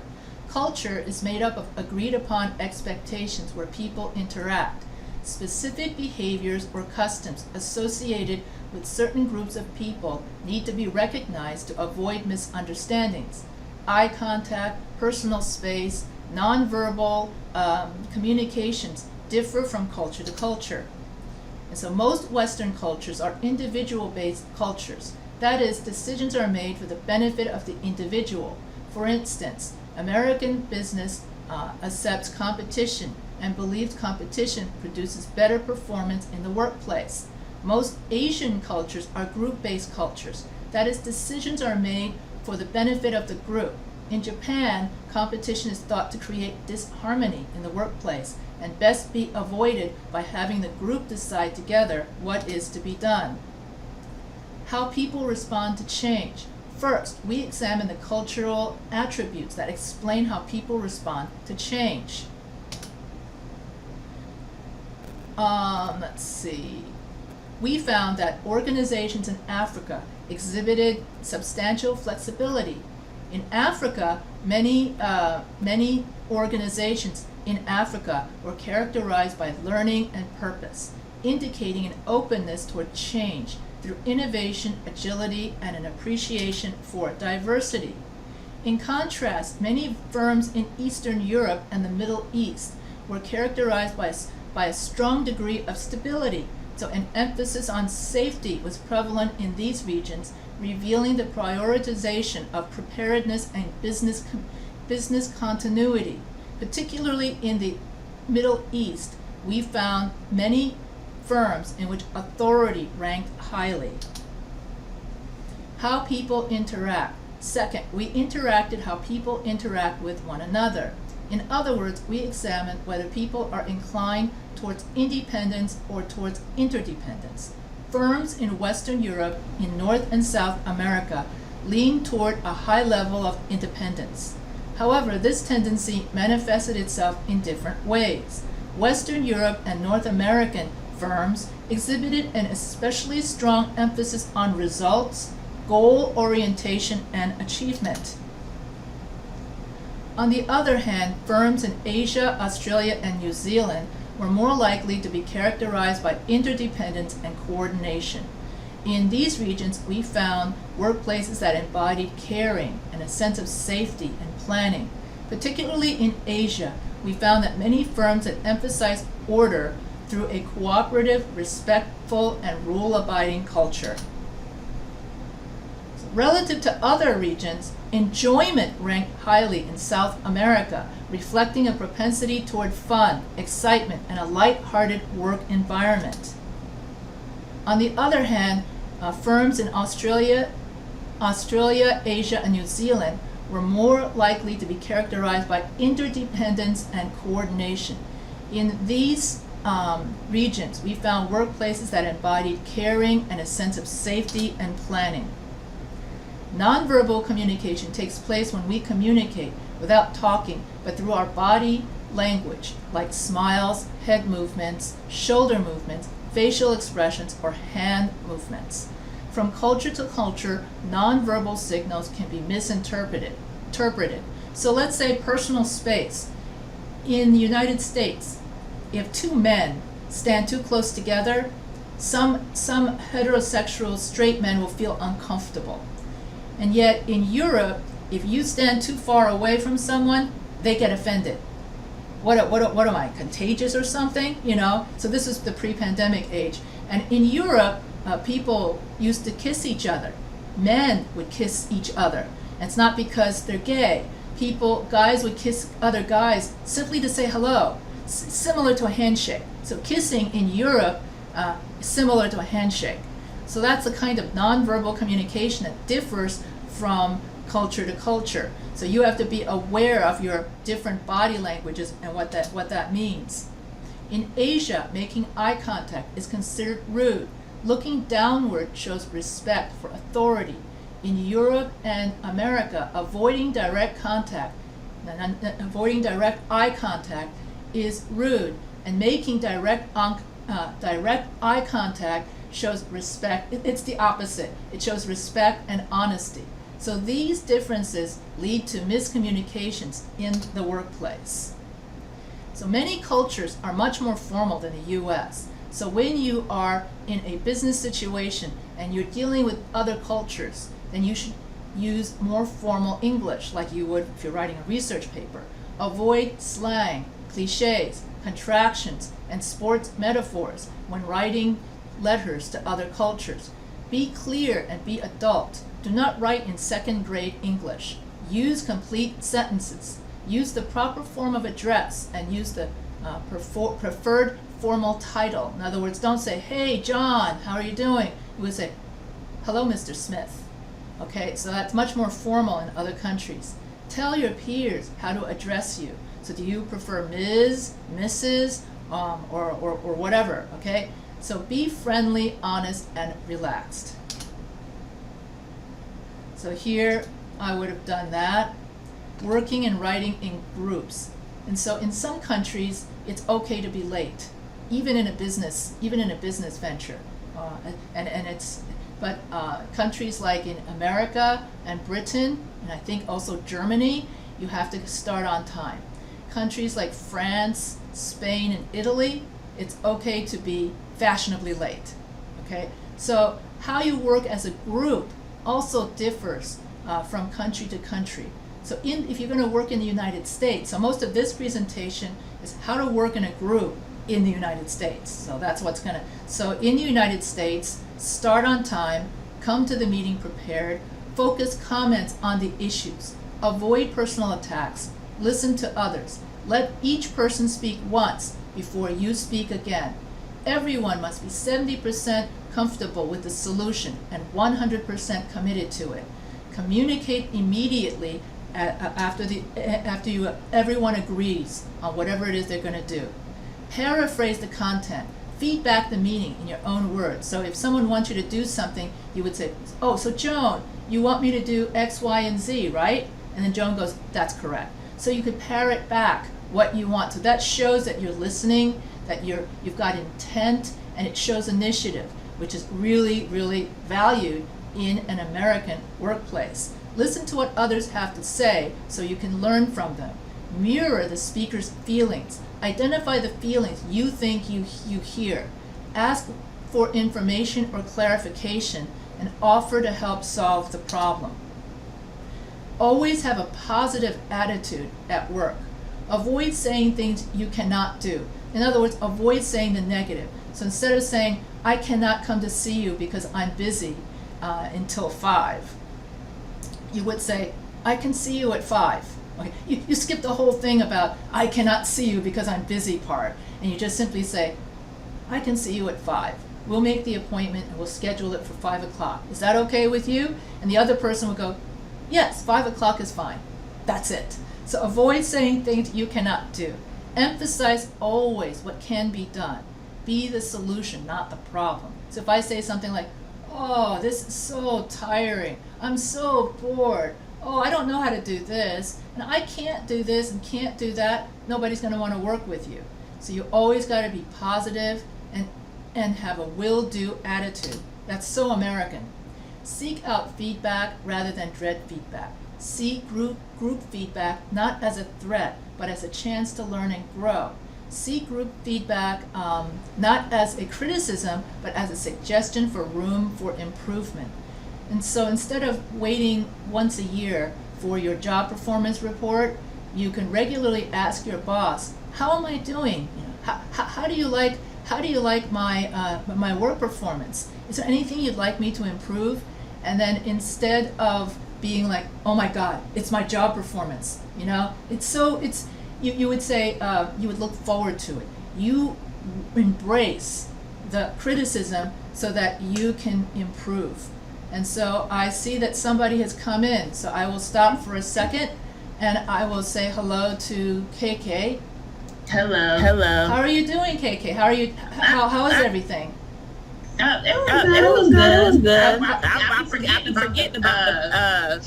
Culture is made up of agreed upon expectations where people interact. Specific behaviors or customs associated with certain groups of people need to be recognized to avoid misunderstandings. Eye contact, personal space, nonverbal communications differ from culture to culture. And so most Western cultures are individual-based cultures. That is, decisions are made for the benefit of the individual. For instance, American business accepts competition and believes competition produces better performance in the workplace. Most Asian cultures are group-based cultures. That is, decisions are made for the benefit of the group. In Japan, competition is thought to create disharmony in the workplace and best be avoided by having the group decide together what is to be done. How people respond to change. First, we examine the cultural attributes that explain how people respond to change. Let's see. We found that organizations in Africa exhibited substantial flexibility. In Africa, many organizations in Africa were characterized by learning and purpose, indicating an openness toward change through innovation, agility, and an appreciation for diversity. In contrast, many firms in Eastern Europe and the Middle East were characterized by a strong degree of stability. So an emphasis on safety was prevalent in these regions, revealing the prioritization of preparedness and business continuity. Particularly in the Middle East, we found many firms in which authority ranked highly. How people interact. Second, we interacted how people interact with one another. In other words, we examined whether people are inclined towards independence or towards interdependence. Firms in Western Europe, in North and South America, lean toward a high level of independence. However, this tendency manifested itself in different ways. Western Europe and North American firms exhibited an especially strong emphasis on results, goal orientation, and achievement. On the other hand, firms in Asia, Australia, and New Zealand were more likely to be characterized by interdependence and coordination. In these regions, we found workplaces that embodied caring and a sense of safety and planning. Particularly in Asia, we found that many firms that emphasized order through a cooperative, respectful, and rule-abiding culture. So relative to other regions, enjoyment ranked highly in South America, reflecting a propensity toward fun, excitement, and a light-hearted work environment. On the other hand, firms in Australia, Asia, and New Zealand were more likely to be characterized by interdependence and coordination. In these regions, we found workplaces that embodied caring and a sense of safety and planning. Nonverbal communication takes place when we communicate without talking, but through our body language, like smiles, head movements, shoulder movements, facial expressions, or hand movements. From culture to culture, nonverbal signals can be misinterpreted. So let's say personal space. In the United States, if two men stand too close together, some heterosexual straight men will feel uncomfortable. And yet in Europe, if you stand too far away from someone, they get offended. What am I, contagious or something? You know? So this is the pre-pandemic age. And in Europe, people used to kiss each other. Men would kiss each other. And it's not because they're gay. Guys would kiss other guys simply to say hello, similar to a handshake. So kissing in Europe is similar to a handshake. So that's the kind of nonverbal communication that differs from culture to culture. So you have to be aware of your different body languages and what that means. In Asia, making eye contact is considered rude. Looking downward shows respect for authority In Europe and America, avoiding direct eye contact is rude, and making direct eye contact shows respect. It's the opposite. It shows respect and honesty. So these differences lead to miscommunications in the workplace. So many cultures are much more formal than the US. So when you are in a business situation and you're dealing with other cultures, then you should use more formal English like you would if you're writing a research paper. Avoid slang, cliches, contractions, and sports metaphors when writing letters to other cultures. Be clear and be adult. Do not write in second-grade English. Use complete sentences. Use the proper form of address and use the preferred formal title. In other words, don't say, "Hey, John, how are you doing?" You would say, "Hello, Mr. Smith." Okay, so that's much more formal in other countries. Tell your peers how to address you. So do you prefer Ms., Mrs., or whatever, okay? So be friendly, honest, and relaxed. So here I would have done that. Working and writing in groups. And so in some countries, it's okay to be late, even in a business venture. But countries like in America and Britain, and I think also Germany, you have to start on time. Countries like France, Spain, and Italy, it's okay to be fashionably late. Okay, so how you work as a group also differs from country to country. So if you're going to work in the United States, so most of this presentation is how to work in a group in the United States. So that's what's going to, so in the United States, start on time, come to the meeting prepared, focus comments on the issues, avoid personal attacks, listen to others, let each person speak once before you speak again. Everyone must be 70% comfortable with the solution and 100% committed to it. Communicate immediately after everyone agrees on whatever it is they're going to do. Paraphrase the content. Feedback the meaning in your own words. So if someone wants you to do something, you would say, "Oh, so Joan, you want me to do X, Y, and Z, right?" And then Joan goes, "That's correct." So you could parrot back what you want. So that shows that you're listening, that you've got intent, and it shows initiative, which is really, really valued in an American workplace. Listen to what others have to say so you can learn from them. Mirror the speaker's feelings. Identify the feelings you think you hear. Ask for information or clarification and offer to help solve the problem. Always have a positive attitude at work. Avoid saying things you cannot do. In other words, avoid saying the negative. So instead of saying, "I cannot come to see you because I'm busy until 5, you would say, "I can see you at 5. Okay. You skip the whole thing about "I cannot see you because I'm busy" part, and you just simply say, "I can see you at 5. We'll make the appointment and we'll schedule it for 5 o'clock. Is that okay with you?" And the other person will go, "Yes, 5 o'clock is fine." That's it. So avoid saying things you cannot do. Emphasize always what can be done. Be the solution, not the problem. So if I say something like, "Oh, this is so tiring. I'm so bored. Oh, I don't know how to do this, and I can't do this and can't do that," nobody's going to want to work with you. So you always got to be positive and have a will-do attitude. That's so American. Seek out feedback rather than dread feedback. See group feedback not as a threat, but as a chance to learn and grow. See group feedback not as a criticism, but as a suggestion for room for improvement. And so instead of waiting once a year for your job performance report, you can regularly ask your boss, "How am I doing? How do you like my work performance? Is there anything you'd like me to improve?" And then instead of being like, "Oh my God, it's my job performance," you would say, you would look forward to it. You embrace the criticism so that you can improve. And so I see that somebody has come in, so I will stop for a second and I will say hello to KK. Hello. How are you doing, KK? How is everything? It was good. It was I, good. I, I be forgetting about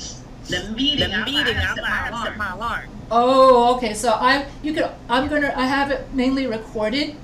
The the meeting. meeting. I had to set my alarm. Oh, okay. So I have it mainly recorded.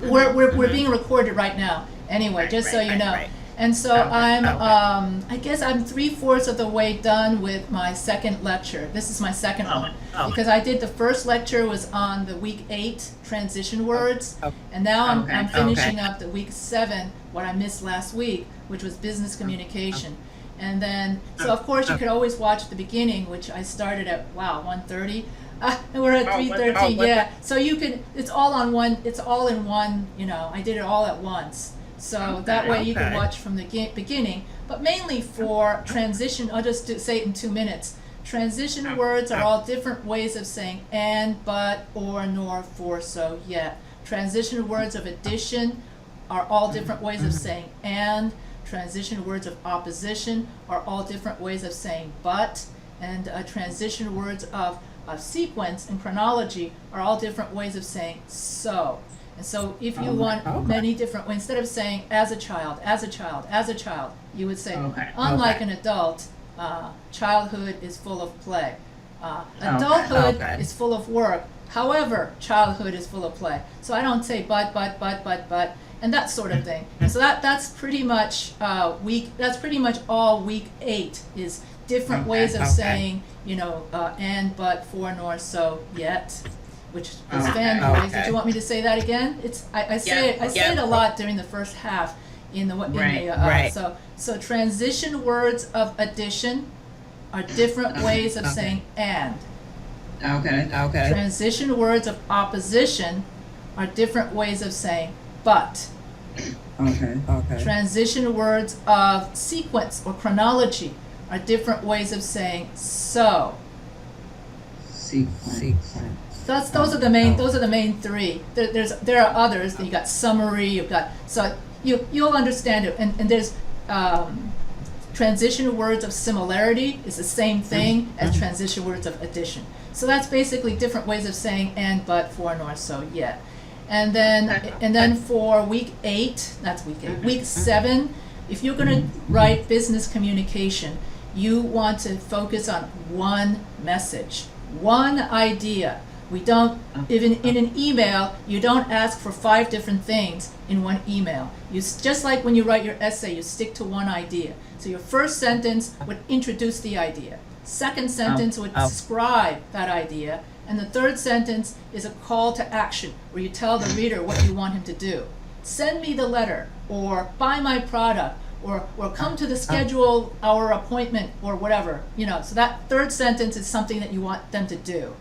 We're being recorded right now. Anyway, just so you know. Right. And so Okay, I'm okay. I guess I'm 3/4 of the way done with my second lecture. This is my second one because I did the first lecture was on the week 8 transition words, and now I'm finishing up the week 7 what I missed last week, which was business communication. And then, so of course you could always watch the beginning, which I started at 1:30. And we're at 3:13. Yeah. So you can. It's all on one. It's all in one. I did it all at once. So that way you can watch from the beginning. But mainly for transition, I'll just say it in 2 minutes. Transition words are all different ways of saying and, but, or, nor, for, so, yet. Transition words of addition are all different ways of saying and. Transition words of opposition are all different ways of saying but. And transition words of sequence and chronology are all different ways of saying so. And so if you want many different ways, instead of saying as a child, you would say, unlike an adult, childhood is full of play. Adulthood is full of work. However, childhood is full of play. So I don't say but, and that sort of thing. And so that's pretty much that's pretty much all week 8 is different ways of saying, and, but, for, nor, so, yet, which is fanboys. Did you want me to say that again? I say it a lot during the first half So transition words of addition are different ways of saying and. Okay. Transition words of opposition are different ways of saying but. Okay. Transition words of sequence or chronology are different ways of saying so. Sequence. Those are the main 3. There are others. You got summary. You've got you'll understand it. And there's transition words of similarity is the same thing as transition words of addition. So that's basically different ways of saying and, but, for, nor, so, yet. And then for week 8, that's week 8. Week 7, if you're going to write business communication, you want to focus on one message, one idea. We don't, even in an email, you don't ask for 5 different things in one email. Just like when you write your essay, you stick to one idea. So your first sentence would introduce the idea. Second sentence would describe that idea. And the third sentence is a call to action where you tell the reader what you want him to do. Send me the letter, or buy my product, or come to the schedule our appointment, or whatever. So that third sentence is something that you want them to do.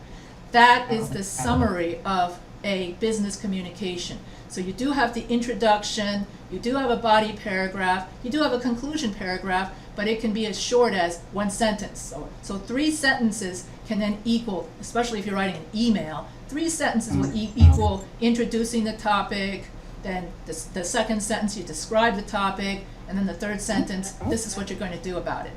That is the summary of a business communication. So you do have the introduction, you do have a body paragraph, you do have a conclusion paragraph, but it can be as short as one sentence. So 3 sentences can then equal, especially if you're writing an email, 3 sentences will equal introducing the topic, then the second sentence you describe the topic, and then the third sentence, this is what you're going to do about it.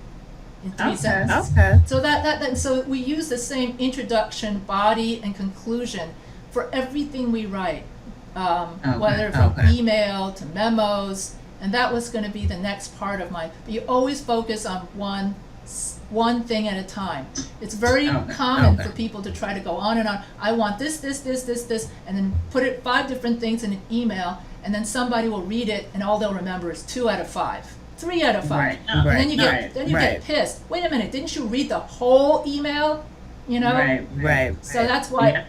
In 3 sentences. So we use the same introduction, body, and conclusion for everything we write, whether from email to memos, and that was going to be the next part of but you always focus on one thing at a time. It's very common for people to try to go on and on. I want this, and then put 5 different things in an email, and then somebody will read it, and all they'll remember is 2 out of 5. 3 out of 5, and then you get pissed. Wait a minute, didn't you read the whole email? Right. So that's why.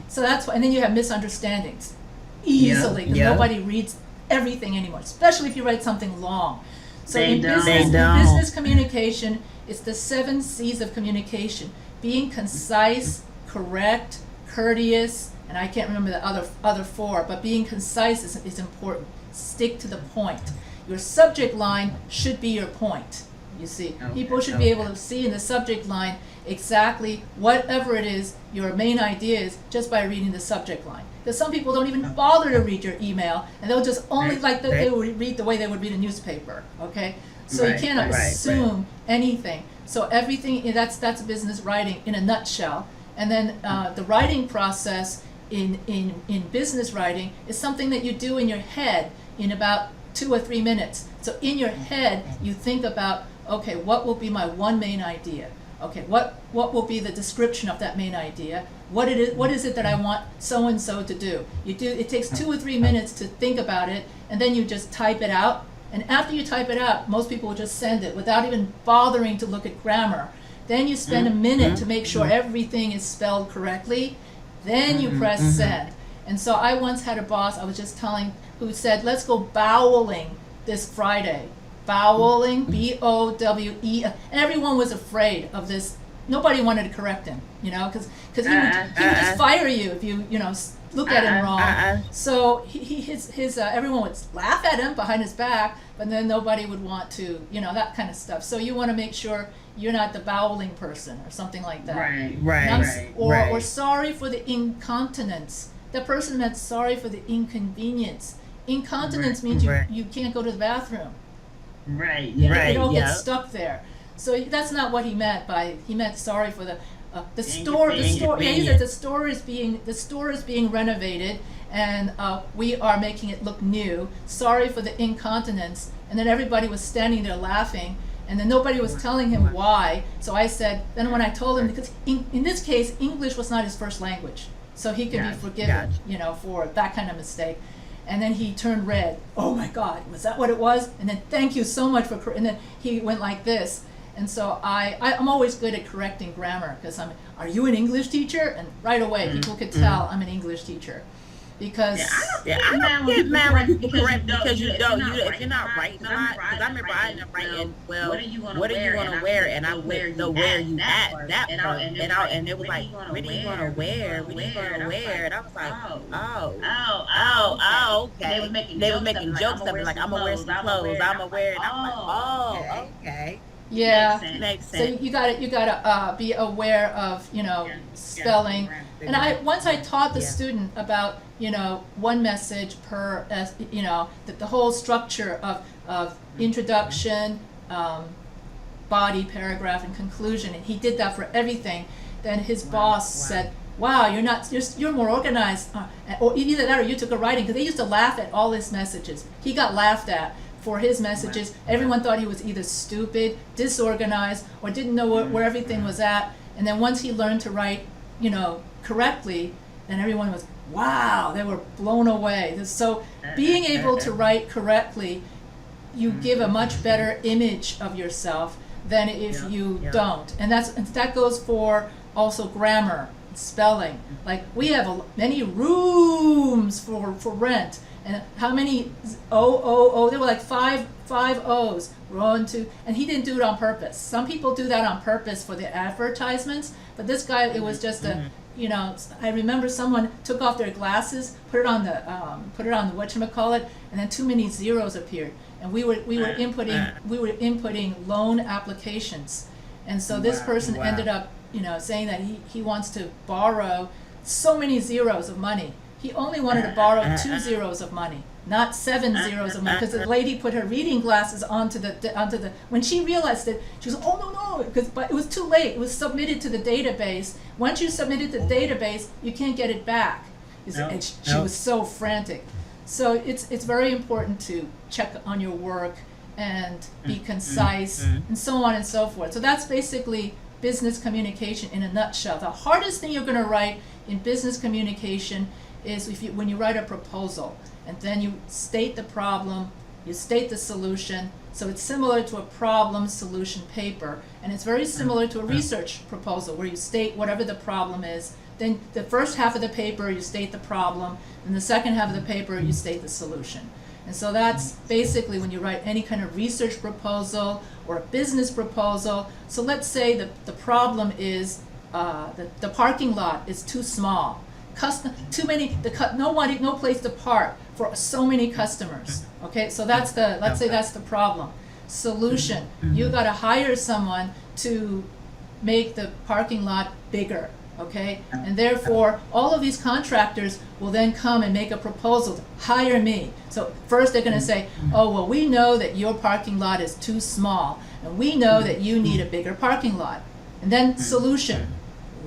So that's why, and then you have misunderstandings easily because nobody reads everything anymore, especially if you write something long. So in business communication, it's the 7 C's of communication: being concise, correct, courteous, and I can't remember the other 4, but being concise is important. Stick to the point. Your subject line should be your point. You see, people should be able to see in the subject line exactly whatever it is your main idea is just by reading the subject line. Because some people don't even bother to read your email, and they'll just only they would read the way they would read a newspaper. Okay, so you can't assume anything. So everything that's business writing in a nutshell. And then the writing process in business writing is something that you do in your head. in about 2 or 3 minutes. So in your head, you think about, okay, what will be my one main idea? Okay, what will be the description of that main idea? What is it that I want so and so to do? It takes 2 or 3 minutes to think about it, and then you just type it out. And after you type it out, most people will just send it without even bothering to look at grammar. Then you spend a minute to make sure everything is spelled correctly. Then you press send. And so I once had a boss, I was just telling, who said, let's go boweling this Friday. Boweling, B-O-W-E. And everyone was afraid of this. Nobody wanted to correct him, because he would just fire you if you look at him wrong. So everyone would laugh at him behind his back, but then nobody would want to, that kind of stuff. So you want to make sure you're not the boweling person or something like that. Or sorry for the incontinence. That person meant sorry for the inconvenience. Incontinence means you can't go to the bathroom. You don't get stuck there. So that's not what he meant by, he meant sorry for the store. He said the store is being renovated, and we are making it look new. Sorry for the incontinence. And then everybody was standing there laughing, and then nobody was telling him why. So I said, then when I told him, because in this case, English was not his first language, so he could be forgiven, for that kind of mistake. And then he turned red. Oh my God, was that what it was? And then thank you so much for, and then he went like this. And so I'm always good at correcting grammar, because are you an English teacher? And right away people could tell I'm an English teacher. Because I don't get mad when people correct because you don't. If you're not writing a lot, because I remember I ended up writing, well, what are you going to wear? And I wouldn't know where you at that part. And it was like, what are you going to wear? What are you going to wear? And I was like, okay. They were making jokes of it, like, I'm going to wear some clothes. I'm going to wear it. And I'm like, okay. Yeah, makes so sense. you gotta be aware of spelling. And once I taught the student about one message per the whole structure of introduction, body, paragraph, and conclusion, and he did that for everything. Then his boss said, "Wow, you're more organized," or either that or you took a writing, because they used to laugh at all his messages. He got laughed at for his messages. Everyone thought he was either stupid, disorganized, or didn't know where everything was at. And then once he learned to write, correctly, then everyone was, wow, they were blown away. So being able to write correctly, you give a much better image of yourself than if you don't. And that goes for also grammar, spelling. Like, we have many rooms for rent. And how many there were like five O's, and he didn't do it on purpose. Some people do that on purpose for the advertisements, but this guy, it was just I remember someone took off their glasses, put it on the whatchamacallit, and then too many zeros appeared. And we were inputting loan applications. And so this person ended up, saying that he wants to borrow so many zeros of money. He only wanted to borrow 2 zeros of money, not 7 zeros of money, because the lady put her reading glasses onto the. When she realized it, she was, oh no, but it was too late. It was submitted to the database. Once you submit it to the database, you can't get it back. And she was so frantic. So it's very important to check on your work and be concise and so on and so forth. So that's basically business communication in a nutshell. The hardest thing you're going to write in business communication is when you write a proposal, and then you state the problem, you state the solution. So it's similar to a problem solution paper, and it's very similar to a research proposal where you state whatever the problem is. Then the first half of the paper you state the problem, and the second half of the paper you state the solution. And so that's basically when you write any kind of research proposal or a business proposal. So let's say the problem is the parking lot is too small. No place to park for so many customers. Okay, so let's say that's the problem. Solution: you got to hire someone to make the parking lot bigger. Okay, and therefore all of these contractors will then come and make a proposal to hire me. So first they're going to say, oh well, we know that your parking lot is too small, and we know that you need a bigger parking lot. And then solution: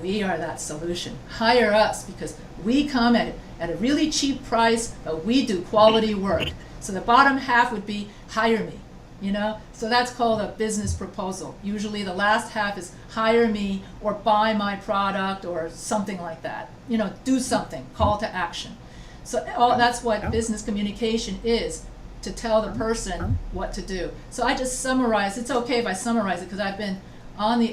we are that solution. Hire us, because we come at a really cheap price, but we do quality work. So the bottom half would be hire me, you know? So that's called a business proposal. Usually the last half is hire me or buy my product or something like that. You know, do something, call to action. So that's what business communication is, to tell the person what to do. So I just summarize. It's okay if I summarize it because I've been on the